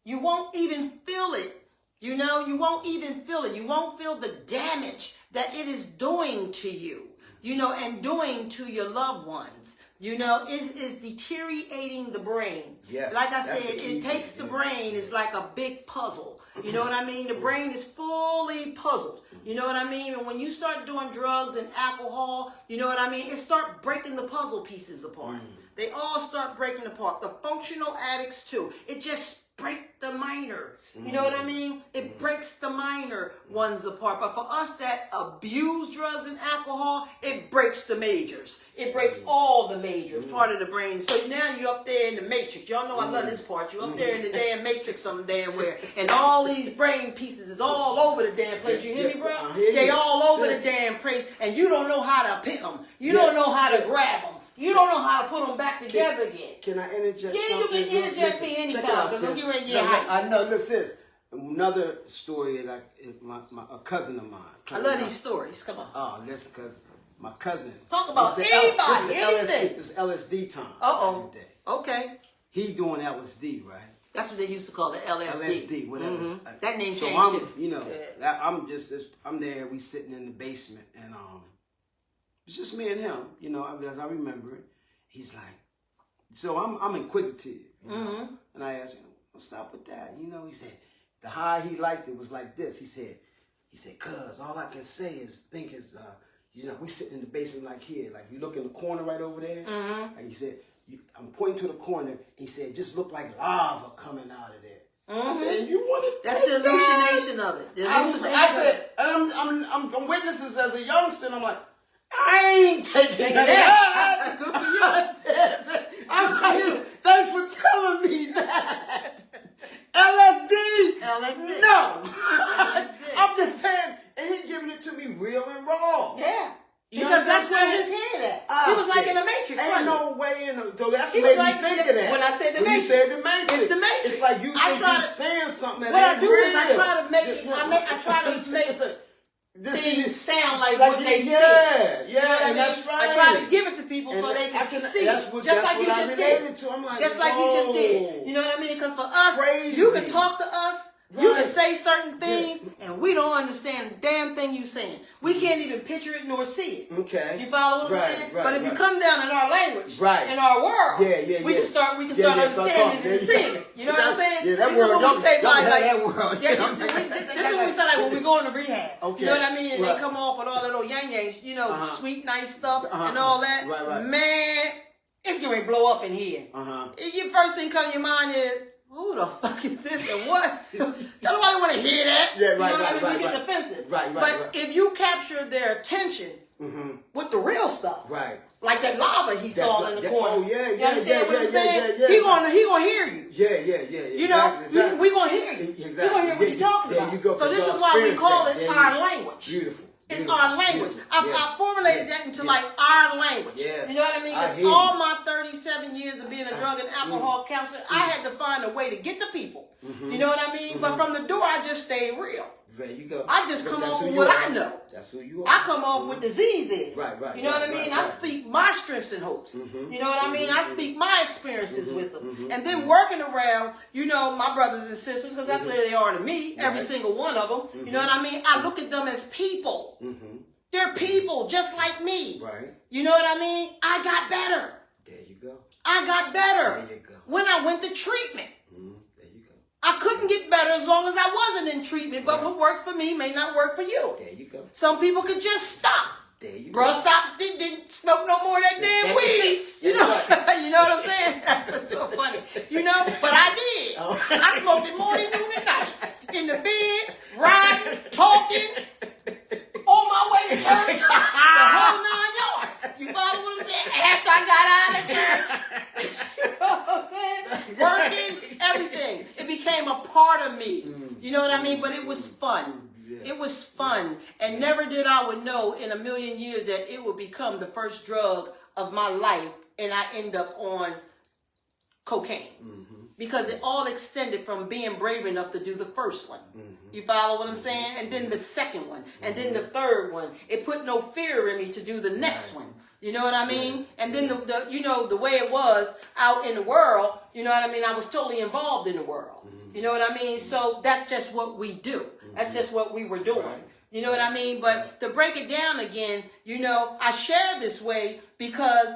You won't even feel it. You know, you won't even feel it. You won't feel the damage that it is doing to you, you know, and doing to your loved ones. You know, it is deteriorating the brain. Yes, like I said, it takes the brain. It's like a big puzzle. You know what I mean? The brain is fully puzzled. You know what I mean? And when you start doing drugs and alcohol, you know what I mean? It start breaking the puzzle pieces apart. They all start breaking apart. The functional addicts too. It just break the minor. You know what I mean? It breaks the minor ones apart. But for us that abuse drugs and alcohol, it breaks the majors. It breaks all the major part of the brain. So now you're up there in the matrix. Y'all know I love this part. You're up there in the damn matrix some damn where. And all these brain pieces is all over the damn place. You hear me, bro? They all over the damn place. And you don't know how to pick them. You don't know how to grab them. You don't know how to put them back together again. Can I interject? Yeah, you can interject me anytime. Because I'm getting ready to get hyped. I know. Listen, another story that a cousin of mine. I love these stories. Come on. Oh, listen, because my cousin. Talk about anybody, anything. It was LSD time. Okay. He doing LSD, right? That's what they used to call it, LSD. LSD, whatever. That name so changed too. You know, I'm there. We sitting in the basement, and it's just me and him, you know, as I remember it. He's like, so I'm inquisitive, you know? And I asked him, what's up with that? You know, he said, the high he liked it was like this. He said, cuz, all I can say is, you know, we sitting in the basement like here, like you look in the corner right over there. And he said, I'm pointing to the corner. He said, just look like lava coming out of there. I said, you want to? That's the hallucination of it. I said, and I'm witnessing this as a youngster, and I'm like, I ain't taking that. Good for you. I'm like, thanks for telling me that. LSD? LSD. No. LSD. I'm just saying, and he giving it to me real and raw. Yeah. You Because know that's where his head at. He was like in the Matrix. Ain't no way in the... So that's He what made was me like think of that. when I said the When Matrix. you said the Matrix. It's the Matrix. It's like you I think try you're to- saying something that What I ain't do is I real. try to make it. I try to make things sound like what they yeah, say. Yeah, You know what I mean? that's right. I try to give it to people so they can see. Just like you just did. Just like you just did. You know what I mean? Because for us, you can talk to us. You can say certain things, and we don't understand the damn thing you saying. We can't even picture it nor see it. Okay. You follow what I'm saying? But if you come down in our language, in our world, we can start understanding it and seeing it. You know what I'm saying? Yeah, that this world. is what we say by like. That world. This is what we say like when we go into rehab. Okay. You know what I mean? And they come off with all that little yang-yangs, you know, sweet, nice stuff and all that. Right. Man, it's going to blow up in here. Your first thing come to your mind is, who the fuck is this and what? Don't nobody want to hear that. Yeah, you know what I mean? We get defensive. But if you capture their attention with the real stuff, like that lava he saw in the corner. You understand what I'm saying? He gonna hear you. Yeah. You know, we gonna hear you. Exactly. We gonna hear what you're talking about. So this is why we call it our language. Beautiful. It's our language. I formulated that into like our language. Yes. You know what I mean? Because all my 37 years of being a drug and alcohol counselor, I had to find a way to get to people. You know what I mean? But from the door, I just stayed real. There you go. I just come off with what I know. That's who you are. I come off with diseases. Right. You know what I mean? I speak my strengths and hopes. You know what I mean? I speak my experiences with them. And then working around, you know, my brothers and sisters, because that's where they are to me, every single one of them. You know what I mean? I look at them as people. They're people just like me. You know what I mean? I got better. There you go. I got better. There you go. When I went to treatment. There you go. I couldn't get better as long as I wasn't in treatment, but what worked for me may not work for you. There you go. Some people could just stop. There you Bro, go. stop, didn't smoke no more of that damn weed. You know, you know what I'm saying? That's so funny. You know, but I did. I smoked it morning, noon, and night. In the bed, riding, talking, on my way to church, the whole 9 yards. You follow what I'm saying? After I got out of church, you know what I'm saying? Working, everything. It became a part of me. You know what I mean? But it was fun. It was fun. And never did I would know in a million years that it would become the first drug of my life and I end up on cocaine. Because it all extended from being brave enough to do the first one. You follow what I'm saying? And then the second one. And then the third one. It put no fear in me to do the next one. You know what I mean? And then the you know, the way it was out in the world, you know what I mean? I was totally involved in the world. You know what I mean? So that's just what we do. That's just what we were doing. You know what I mean? But to break it down again, you know, I share this way because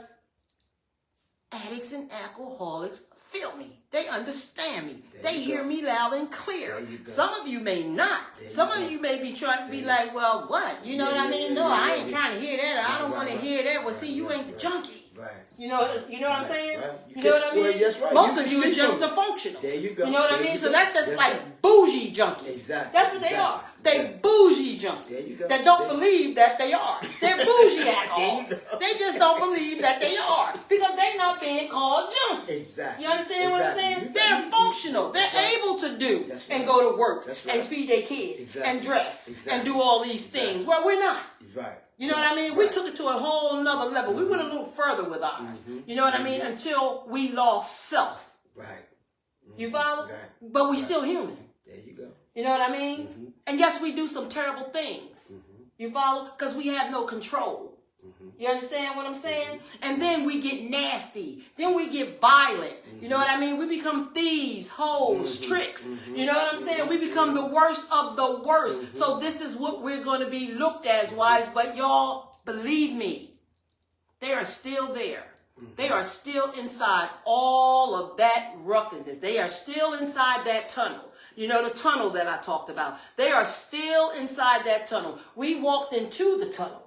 addicts and alcoholics feel me. They understand me. They hear me loud and clear. Some of you may not. Some of you may be trying to be like, well, what? You know what I mean? No, I ain't trying to hear that. I don't want to hear that. Well, see, you ain't the junkie. You know what I'm saying? You know what I mean? Most of you are just the functionals. There you go. You know what I mean? So that's just like bougie junkies. Exactly. That's what they are. They bougie junkies that don't believe that they are. They're bougie alcoholics. They just don't believe that they are because they're not being called junkies. Exactly. You understand what I'm saying? They're functional. They're able to do and go to work and feed their kids and dress and do all these things. Well, we're not. You know what I mean? We took it to a whole nother level. We went a little further with ours. You know what I mean? Until we lost self. You follow? But we still human. There you go. You know what I mean? And yes, we do some terrible things. You follow? Because we have no control. You understand what I'm saying? And then we get nasty. Then we get violent. You know what I mean? We become thieves, hoes, tricks. You know what I'm saying? We become the worst of the worst. So this is what we're going to be looked at as wise. But y'all, believe me, they are still there. They are still inside all of that ruckus. They are still inside that tunnel. You know, the tunnel that I talked about. They are still inside that tunnel. We walked into the tunnel.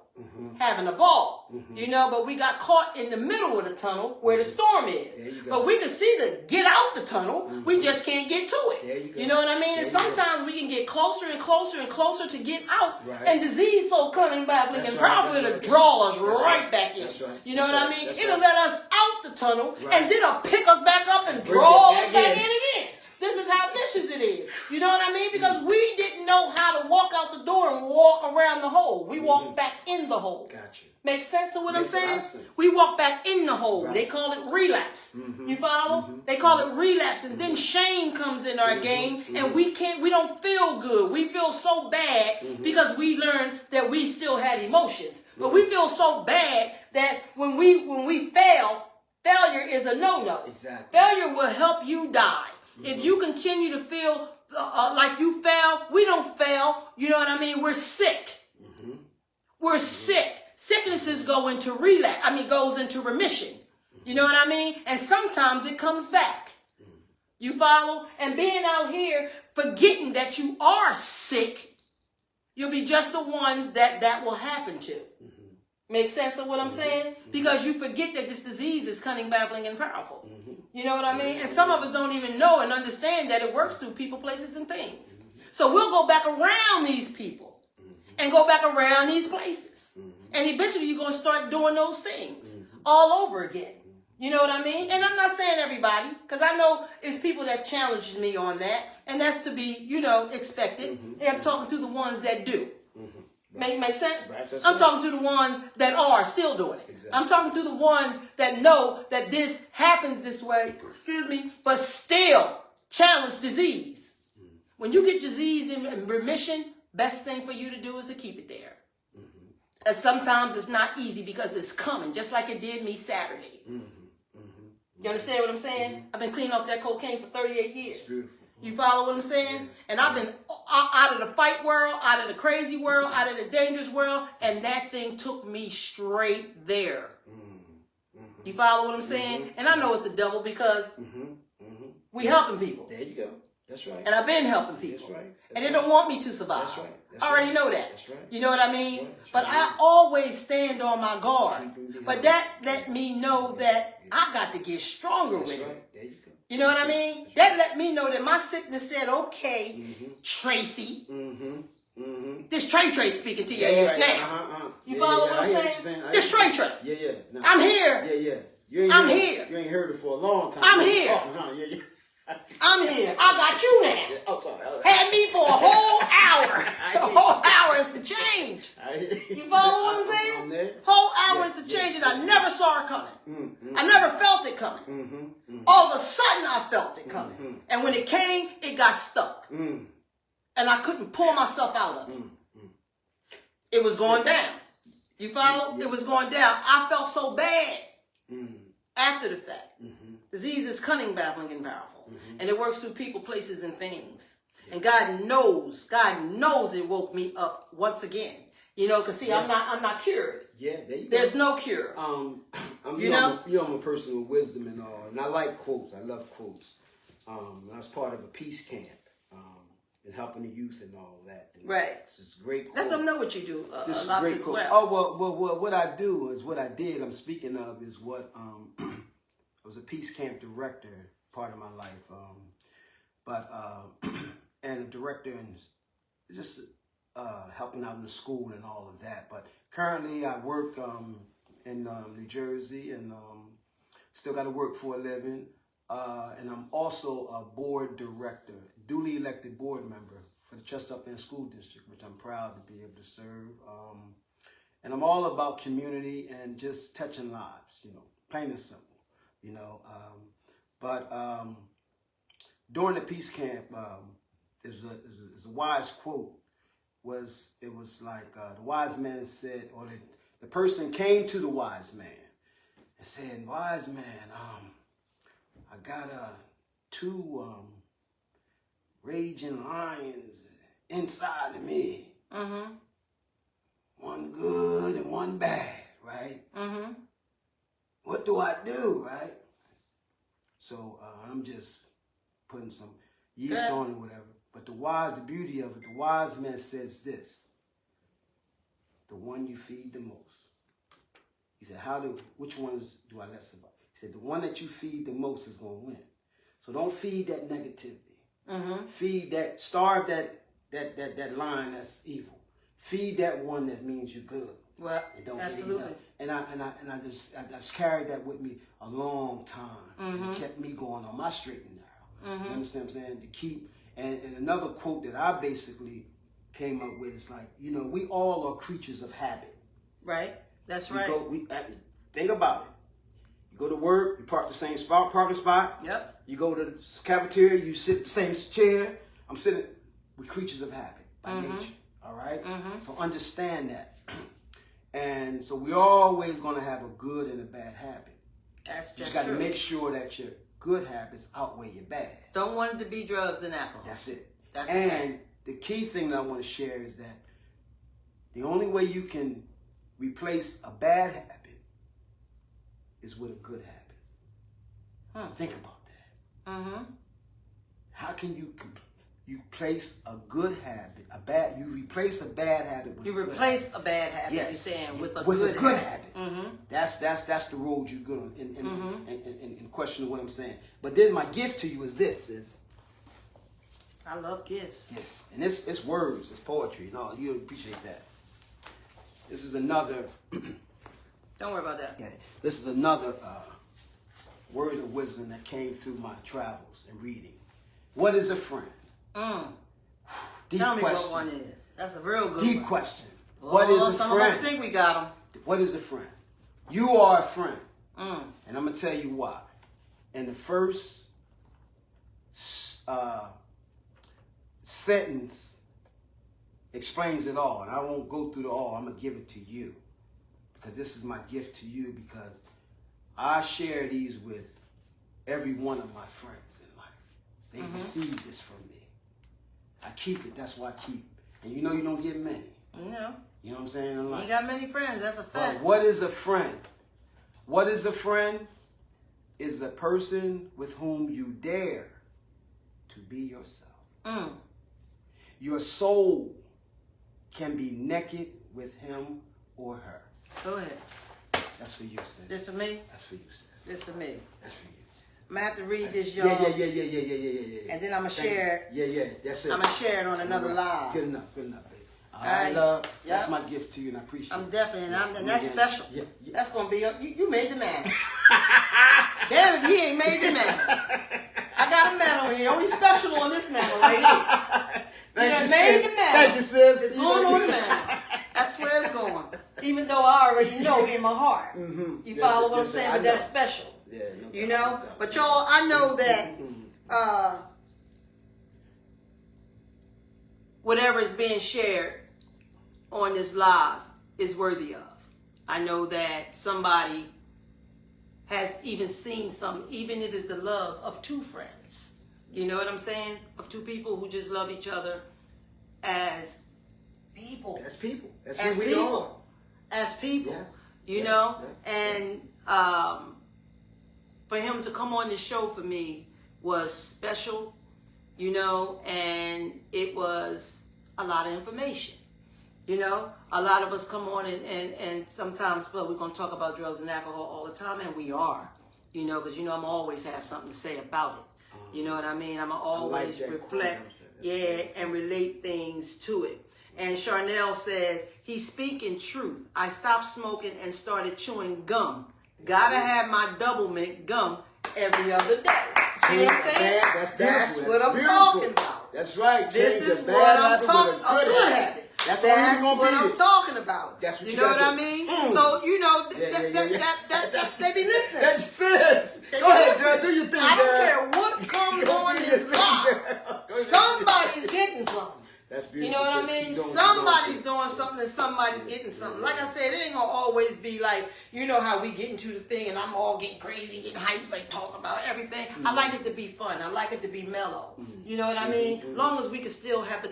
having a ball, you know, but we got caught in the middle of the tunnel where the storm is. But we can see to get out the tunnel, we just can't get to it. You know what I mean? And sometimes we can get closer and closer and closer to get out, and disease so cunning, baffling, and probably to draw us right back in. You know what I mean? It'll let us out the tunnel, and then it'll pick us back up and draw us back in again. This is how vicious it is. You know what I mean? Because we didn't know how to walk out the door and walk around the hole. We walked back in the hole. Gotcha. Make sense of what I'm saying? We walk back in the hole. Right. They call it relapse. You follow? They call it relapse. And then shame comes in our game, and we don't feel good. We feel so bad because we learned that we still had emotions. But we feel so bad that when we fail, failure is a no-no. Exactly. Failure will help you die. If you continue to feel like you fail, we don't fail. You know what I mean? We're sick. We're sick. Sicknesses go into relapse. Goes into remission. You know what I mean? And sometimes it comes back. You follow? And being out here forgetting that you are sick, you'll be just the ones that will happen to. Make sense of what I'm saying? Because you forget that this disease is cunning, baffling, and powerful. You know what I mean? And some of us don't even know and understand that it works through people, places, and things. So we'll go back around these people and go back around these places. And eventually you're going to start doing those things all over again. You know what I mean? And I'm not saying everybody, because I know it's people that challenge me on that. And that's to be, expected. And I'm talking to the ones that do. Make sense? Right, I'm talking to the ones that are still doing it. Exactly. I'm talking to the ones that know that this happens this way, but still challenge disease. When you get disease in remission, best thing for you to do is to keep it there. And sometimes it's not easy because it's coming, just like it did me Saturday. You understand what I'm saying? I've been cleaning off that cocaine for 38 years. You follow what I'm saying? And I've been out of the fight world, out of the crazy world, out of the dangerous world, and that thing took me straight there. You follow what I'm saying? And I know it's the devil because we helping people. There you go. That's right. And I've been helping people. That's right. And they don't want me to survive. That's right. I already know that. That's right. You know what I mean? But I always stand on my guard. But that let me know that I got to get stronger with it. There you go. You know what I mean? That let me know that my sickness said, okay, Tracy. This Trey speaking to your ears now. You follow what I'm saying? This Trey. Yeah. No. I'm here. Yeah. I'm here. You ain't heard it for a long time. I'm here. Yeah. I'm here. I got you now. Oh, sorry. Had me for a whole hour. A whole hour is to change. You follow what I'm saying? Whole hour is to change, and I never saw it coming. I never felt it coming. All of a sudden, I felt it coming. And when it came, it got stuck. And I couldn't pull myself out of it. It was going down. You follow? It was going down. I felt so bad after the fact. Disease is cunning, baffling, and powerful. And it works through people, places, and things. And God knows it woke me up once again. Because see, I'm not cured. Yeah, there you go. There's no cure. I'm a person with wisdom and all, and I like quotes. I love quotes. I was part of a peace camp and helping the youth and all that. And right. This is great. Let them know what you do. This is great. Well. Oh well, what I do is what I did. I'm speaking of is what I was a peace camp director part of my life, and a director and just helping out in the school and all of that. But currently I work in New Jersey and still got to work for a living. And I'm also a board director, duly elected board member for the Chester Upland School District, which I'm proud to be able to serve. And I'm all about community and just touching lives, plain and simple, But during the peace camp, there's a wise quote. It was like the wise man said, or the person came to the wise man and said, "Wise man, I got two raging lions inside of me. One good and one bad, right? What do I do, right?" So I'm just putting some yeast on it, whatever. But the beauty of it, the wise man says this: the one you feed the most. He said, which ones do I less about? He said, the one that you feed the most is going to win. So don't feed that negativity. Feed that, starve that line that's evil. Feed that one that means you're good. Well, and don't absolutely. And I just carried that with me a long time. It kept me going on my straight and narrow. You understand what I'm saying? To keep, and another quote that I basically came up with is like, you know, we all are creatures of habit. Right. That's right. Think about it. You go to work, you park the same parking spot. Yep. You go to the cafeteria, you sit in the same chair. I'm sitting. We're creatures of habit by nature. All right? So understand that. And so we're always going to have a good and a bad habit. That's you just got to make sure that your good habits outweigh your bad. Don't want it to be drugs and alcohol. That's it. That's and the key thing that I want to share is that the only way you can replace a bad habit is with a good habit. Think about that. How can you place a good habit, you replace a bad habit with a bad habit, yes. You're saying, with a good habit. That's the road you go in question of what I'm saying. But then my gift to you is this, sis. I love gifts. Yes, and it's words, it's poetry. No, you appreciate that. This is another. Don't worry about that. Yeah, this is another word of wisdom that came through my travels and reading. What is a friend? Deep Tell me question. what one is. That's a real good Deep one. question. What is a some friend? Of us think we got them. What is a friend? You are a friend. And I'm going to tell you why. And the first sentence explains it all. And I won't go through the all. I'm going to give it to you. Because this is my gift to you. Because I share these with every one of my friends in life. They received this from me. I keep it. That's why I keep it. And you know you don't get many. No. You know what I'm saying? In life. You got many friends. That's a fact. But what is a friend? What is a friend? Is a person with whom you dare to be yourself. Your soul can be naked with him or her. Go ahead. That's for you, sis. This for me? That's for you, sis. This for me. That's for you. I'm going to have to read this, y'all. Yeah. And then I'm going to share it. Yeah. That's it. I'm going to share it on another live. Good enough, baby. All right, love. Yep. That's my gift to you, and I appreciate it. I'm definitely, and that's special. Yeah. That's going to be, you made the man. Damn if he ain't made the man. I got a medal here. Only special on this medal right here. You done made the man. Thank you, sis. It's going on the man. That's where it's going. Even though I already know in my heart. You follow what I'm saying? But that's special. Yeah, no, you know? But y'all, I know that whatever is being shared on this live is worthy of. I know that somebody has even seen some, even if it's the love of two friends. You know what I'm saying? Of two people who just love each other as people. As people. That's as who we people. are. As people. Yes. You know? And for him to come on this show for me was special, you know, and it was a lot of information. You know, a lot of us come on and sometimes, but we're going to talk about drugs and alcohol all the time, and we are, you know, because, you know, I'm always have something to say about it. You know what I mean? I'm always reflect, and relate things to it. And Charnel says, he's speaking truth. I stopped smoking and started chewing gum. Gotta have my double mint gum every other day. See what I'm saying? That's what I'm talking about. That's right. This is what I'm talking about. A good habit. That's what I'm talking about. That's what you know what I mean? So, you know, that's they be listening. That's it. Go ahead, girl. Do your thing, girl. I don't care what comes on this live. Somebody's getting something. That's beautiful. You know what I mean? Somebody's doing something and somebody's getting something. Like I said, it ain't gonna always be like, you know how we get into the thing and I'm all getting crazy, getting hyped, like talking about everything. I like it to be fun. I like it to be mellow. You know what I mean? Long as we can still have the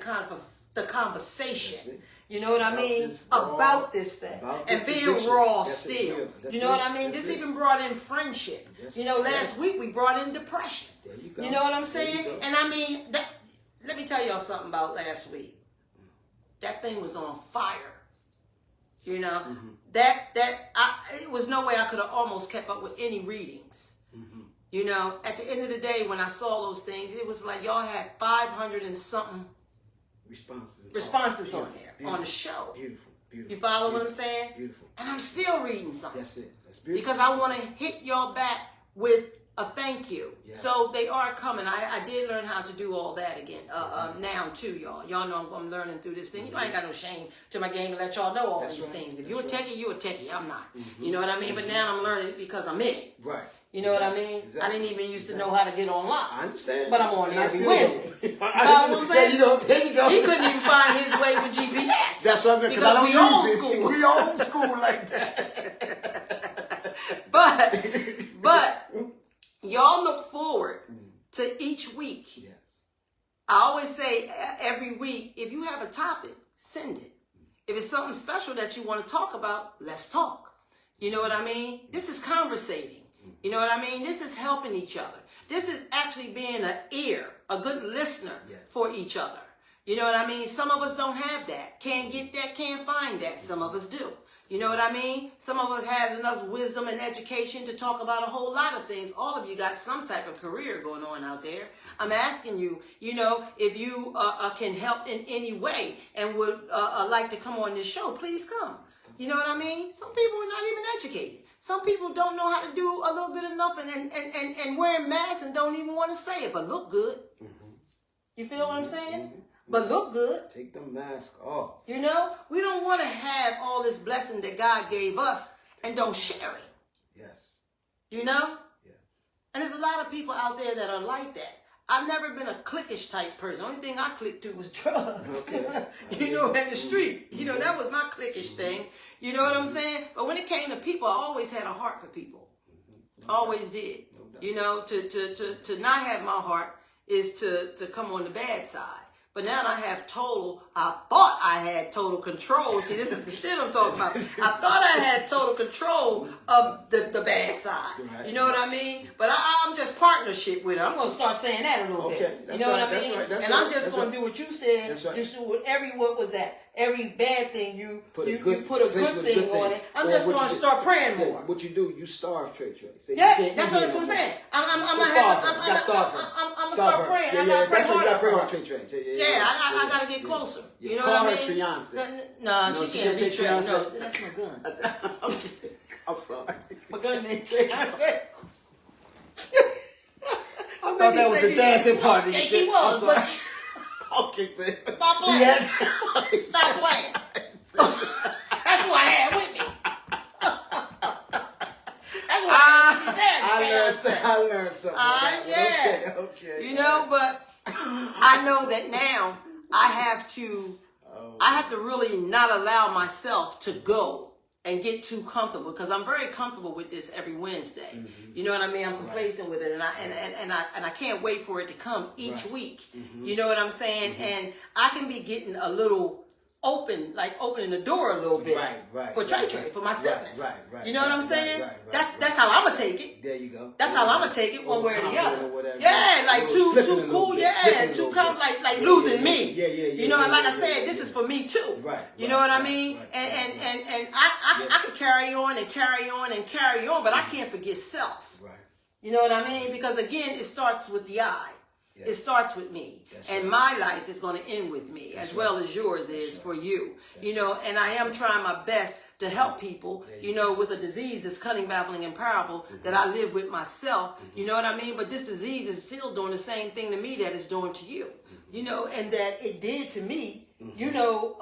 conversation. You know what I mean? About this thing. And being raw still. You know what I mean? This even brought in friendship. You know, last week we brought in depression. You know what I'm saying? And I mean, let me tell y'all something about last week. That thing was on fire. You know, it was no way I could have almost kept up with any readings. You know, at the end of the day, when I saw those things, it was like y'all had 500 and something responses on there, on the show. Beautiful. You follow what I'm saying? Beautiful. And I'm still reading something. That's it. That's beautiful. Because I want to hit y'all back with a thank you. Yeah. So they are coming. I did learn how to do all that again. Now too, y'all. Y'all know I'm learning through this thing. You know, I ain't got no shame to my game to let y'all know all these things. If you're a techie, you're a techie. I'm not. You know what I mean? But now I'm learning it because I'm in it. Right. You know what I mean? Exactly. I didn't even used to know how to get online. I understand. But I'm on there every Wednesday. You know what I'm saying? There you go. He couldn't even find his way with GPS. That's what I mean. Because we old school. We old school like that. But y'all look forward to each week. Yes. I always say every week, if you have a topic, send it. If it's something special that you want to talk about, let's talk. You know what I mean? This is conversating. You know what I mean? This is helping each other. This is actually being an ear, a good listener for each other. You know what I mean? Some of us don't have that. Can't get that, can't find that. Some of us do. You know what I mean? Some of us have enough wisdom and education to talk about a whole lot of things. All of you got some type of career going on out there. I'm asking you, you know, if you can help in any way and would like to come on this show, please come. You know what I mean? Some people are not even educated. Some people don't know how to do a little bit of nothing and wearing masks and don't even want to say it, but look good. You feel what I'm saying? But look good. Take the mask off. You know, we don't want to have all this blessing that God gave us and don't share it. Yes. You know? Yeah. And there's a lot of people out there that are like that. I've never been a cliquish type person. The only thing I clicked to was drugs. Okay. You know, in the street. You know, that was my cliquish thing. You know what I'm saying? But when it came to people, I always had a heart for people. Always did. You know, to not have my heart is to come on the bad side. But now I have I thought I had total control. See, this is the shit I'm talking about. I thought I had total control of the bad side. You know what I mean? But I'm just partnership with her. I'm going to start saying that a little bit. You know what I mean? And I'm just going to do what you said. Just do what was that? Every bad thing you put a good thing on it. I'm just going to start praying more. What you do, you starve Trey. Yeah, that's what I'm saying. I'm going to start praying. I got to pray harder. Yeah, I got to get closer. You know what I mean? No, she can't be Trey. No, that's my gun. I'm sorry. My gun named Trey. I thought that was the dancing part. Yeah, she was, but... Okay, sis. Stop playing. Stop playing. That's who I had with me. That's what I learned something. Yeah. Okay. You know, but I know that now I have to really not allow myself to go and get too comfortable, because I'm very comfortable with this every Wednesday. You know what I mean? I'm complacent with it, and I can't wait for it to come each week. You know what I'm saying? And I can be getting a little open, like opening the door a little bit for Trey, for my sickness. You know what I'm saying? That's how I'm gonna take it. There you go. That's how I'm gonna take it, one way or the other. Yeah, like too cool. Yeah, too like losing me. Yeah. You know, and like I said, this is for me too. You know what I mean? And I could carry on and carry on and carry on, but I can't forget self. You know what I mean? Because again, it starts with the I. It starts with me. And my life is going to end with me, as well as yours is for you. You know, and I am trying my best to help people, you know, with a disease that's cunning, baffling, and powerful that I live with myself. You know what I mean? But this disease is still doing the same thing to me that it's doing to you. You know, and that it did to me, you know,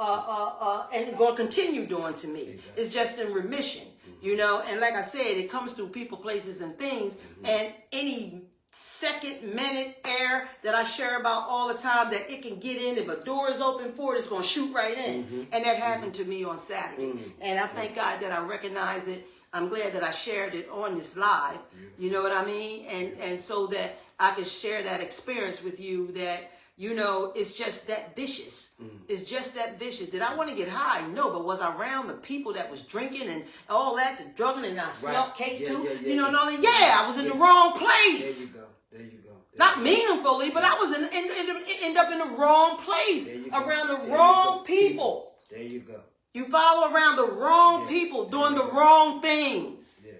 and it's going to continue doing to me. It's just in remission, you know. And like I said, it comes through people, places, and things. And any second, minute, air that I share about all the time, that it can get in. If a door is open for it, it's going to shoot right in. And that happened to me on Saturday. And I thank God that I recognize it. I'm glad that I shared it on this live. You know what I mean? And so that I could share that experience with you, that, you know, it's just that vicious. It's just that vicious. Did I want to get high? No, but was I around the people that was drinking and all that, the drugging, and I smelled K too? You know, and all that? Yeah, I was in the wrong place. There you go. Not meaningfully, but I was end up in the wrong place, around the wrong people. There you go. You follow around the wrong people doing the wrong things. Yeah.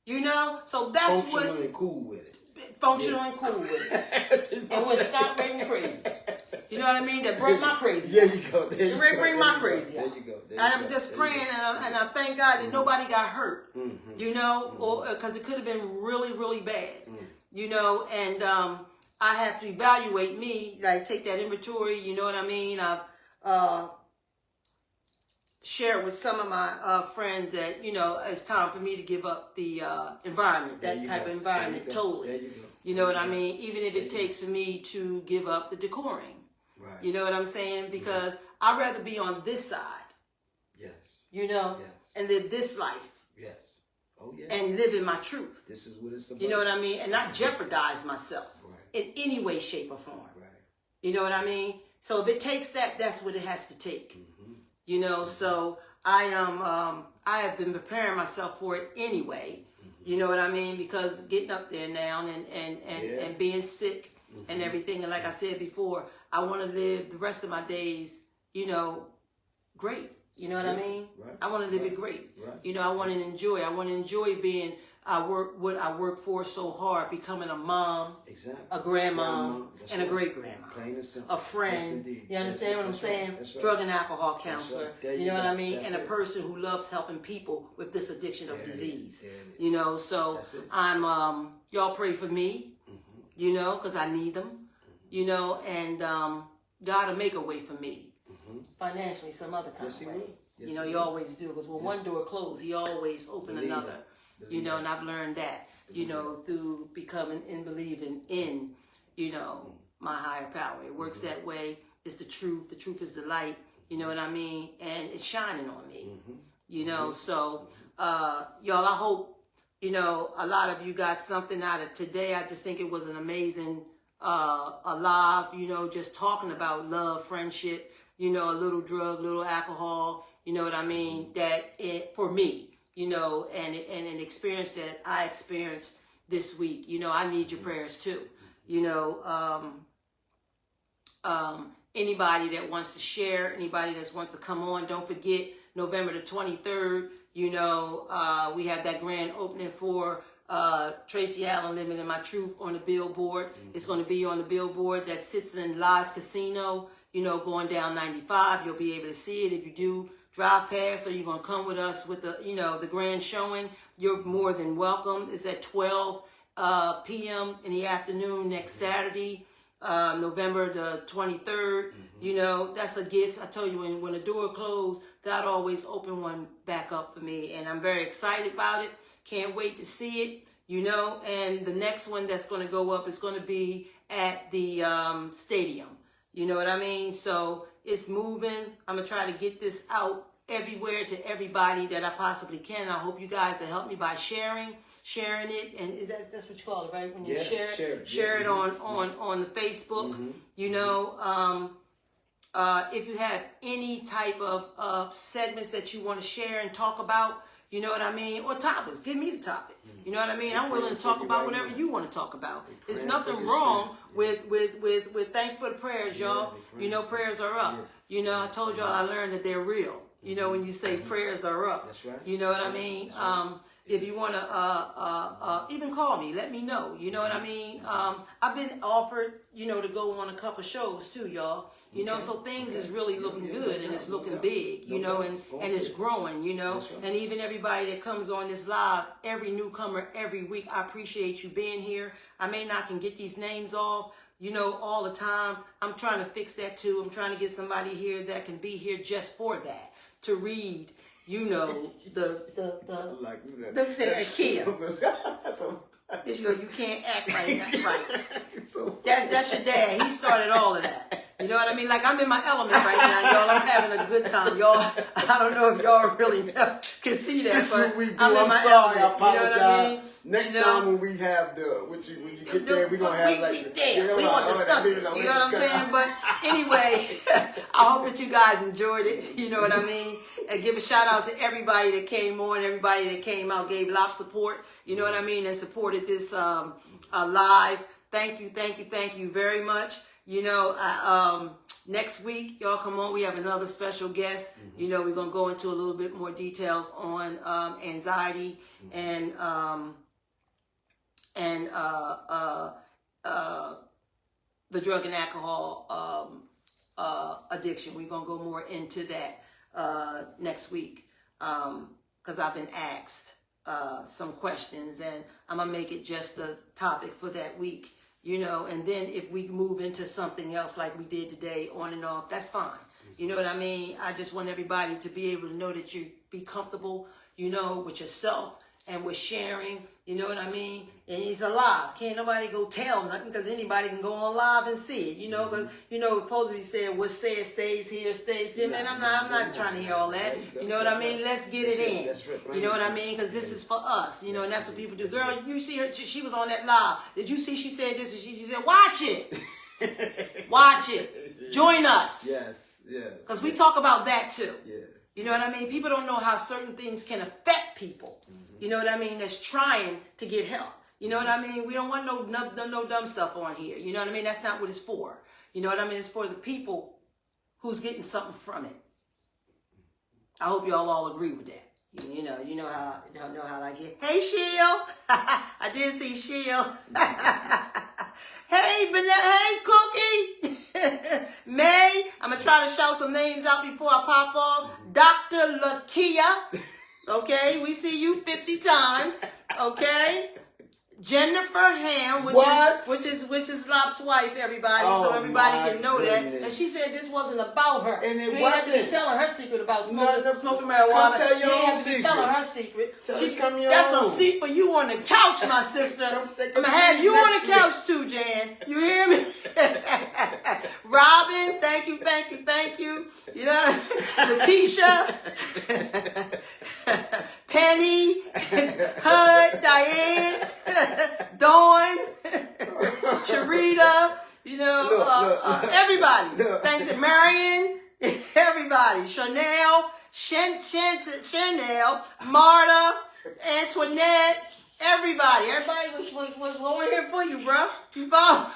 You know? So that's functional and cool with it. Functional and cool with it. And would stop making crazy. You know what I mean? That brought my crazy. There you go. There you go. Bring my crazy out. There you go. And I'm just praying, and I thank God that nobody got hurt. You know, or because it could have been really, really bad. You know, and I have to evaluate me, like take that inventory. You know what I mean? I've shared with some of my friends that, you know, it's time for me to give up the environment, that type of environment, totally. There you go. You know what I mean? Even if it takes for me to give up the decoring. Right. You know what I'm saying? Because I'd rather be on this side. Yes. You know? Yes. And live this life. Yes. Oh, yeah. And live in my truth. This is what it's about. You know what I mean? And not jeopardize myself in any way, shape, or form. Right. You know what I mean? So if it takes that, that's what it has to take. You know, so I have been preparing myself for it anyway. You know what I mean? Because getting up there now and being sick and everything, and like I said before, I want to live the rest of my days, you know, great. You know what I mean? Right. I want to live it great. Right. You know, I want to enjoy. I want to enjoy being what I work for so hard, becoming a mom, a grandmom, and a great grandma, a friend. You understand what I'm saying? Drug and alcohol counselor. You know what I mean? And a person who loves helping people with this addiction of disease. You know, so I'm y'all pray for me. You know, because I need them. You know, and God will make a way for me. Financially, some other kind of way. You know, you always do, because when one door closed, he always opened another. You know, and I've learned that, you know, through becoming and believing in, you know, my higher power. It works that way. It's the truth. The truth is the light. You know what I mean? And it's shining on me. You know, so y'all, I hope, you know, a lot of you got something out of today. I just think it was an amazing alive, you know, just talking about love, friendship, you know, a little drug, little alcohol, you know what I mean? That it, for me, you know, and an experience that I experienced this week, you know, I need your prayers too. You know, anybody that wants to share, anybody that wants to come on, don't forget November the 23rd, you know, we have that grand opening for Tracy Allen, Living in My Truth, on the billboard. It's going to be on the billboard that sits in Live Casino, you know, going down 95. You'll be able to see it if you do drive past, or you're going to come with us with the, you know, the grand showing. You're more than welcome. It's at 12 p.m. in the afternoon next Saturday, November the 23rd. You know, that's a gift. I tell you, when the door closed, God always opened one back up for me, and I'm very excited about it. Can't wait to see it, you know. And the next one that's going to go up is going to be at the stadium. You know what I mean? So it's moving. I'm going to try to get this out everywhere to everybody that I possibly can. I hope you guys will help me by sharing it. And that's what you call it, right? When you share it on the Facebook. You know, if you have any type of segments that you want to share and talk about, you know what I mean? Or topics. Give me the topic. You know what I mean? I'm willing to talk about whatever you want to talk about. There's nothing wrong with thanks for the prayers, y'all. You know, prayers are up. You know, I told y'all I learned that they're real. You know, when you say prayers are up. That's right. You know what I mean? If you want to even call me, let me know. You know what I mean? I've been offered, you know, to go on a couple shows too, y'all. You know, so things is really looking good, and it's looking big, you know, and it's growing, you know. And even everybody that comes on this live, every newcomer every week, I appreciate you being here. I may not can get these names off, you know, all the time. I'm trying to fix that too. I'm trying to get somebody here that can be here just for that, to read, you know, the IKEA. You can't act right. That's right. That's your dad. He started all of that. You know what I mean? Like, I'm in my element right now, y'all. I'm having a good time, y'all. I don't know if y'all really can see that, but we do. I'm in my sorry, element. I apologize. You know what I mean? Next time when we have when you get there, we're going to have we want to discuss it. You know what I'm saying? But anyway, I hope that you guys enjoyed it. You know what I mean? And give a shout out to everybody that came on, everybody that came out, gave a lot of support. You know what I mean? And supported this live. Thank you very much. You know, next week, y'all come on. We have another special guest. You know, we're gonna go into a little bit more details on anxiety and the drug and alcohol addiction. We're gonna go more into that next week because I've been asked some questions, and I'm gonna make it just a topic for that week. You know, and then if we move into something else like we did today, on and off, that's fine. You know what I mean? I just want everybody to be able to know that you be comfortable, you know, with yourself and with sharing. You know what I mean? And it's alive. Can't nobody go tell nothing because anybody can go on live and see it. You know, because you know, supposed to be said, what's said stays here, stays here. Man, I'm not trying to hear all that. You know what I mean? Let's get it in. You know what I mean? Because this is for us. You know, and that's what people do. Girl, you see her? She was on that live. Did you see? She said this. And she said, watch it. Watch it. Join us. Yes. Because we talk about that too. Yeah. You know what I mean? People don't know how certain things can affect people. You know what I mean? That's trying to get help. You know what I mean? We don't want no dumb stuff on here. You know what I mean? That's not what it's for. You know what I mean? It's for the people who's getting something from it. I hope y'all all agree with that. You know how I get. Hey, Sheil. I did see Sheil. Hey, Cookie. May. I'm going to try to shout some names out before I pop off. Dr. Lakia. Okay, we see you 50 times. Okay, Jennifer Ham, which is Lop's wife, everybody, so everybody can know that. And she said this wasn't about her. And it you wasn't. have to be telling her secret about smoking marijuana. Come tell your you own have to be secret. telling her secret. That's a seat for you on the couch, my sister. I'm gonna have you on the couch too, Jan. You hear me? Robin, thank you. You know, Letitia, Penny, Hud, Diane, Dawn, Sharita, you know, everybody. Thanks to Marion, everybody. Chanel, Chanel, Marta, Antoinette. Everybody was over here for you, bro. You follow?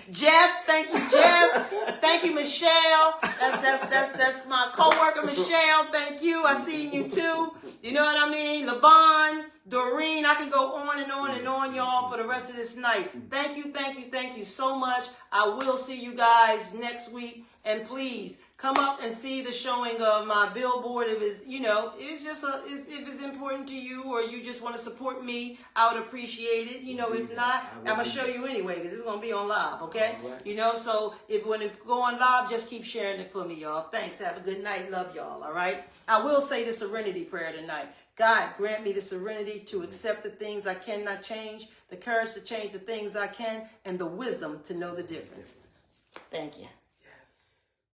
Jeff, thank you, Jeff. Thank you, Michelle. That's my coworker, Michelle. Thank you. I seen you too. You know what I mean? Levon, Doreen. I can go on and on and on, y'all, for the rest of this night. Thank you so much. I will see you guys next week. And please come up and see the showing of my billboard. If it's, you know, if it's important to you, or you just want to support me, I would appreciate it. You know, if not, I'm gonna show you anyway because it's gonna be on live. Okay? Right. You know, so when it go on live, just keep sharing it for me, y'all. Thanks. Have a good night. Love y'all. All right. I will say the serenity prayer tonight. God, grant me the serenity to accept the things I cannot change, the courage to change the things I can, and the wisdom to know the difference. Thank you.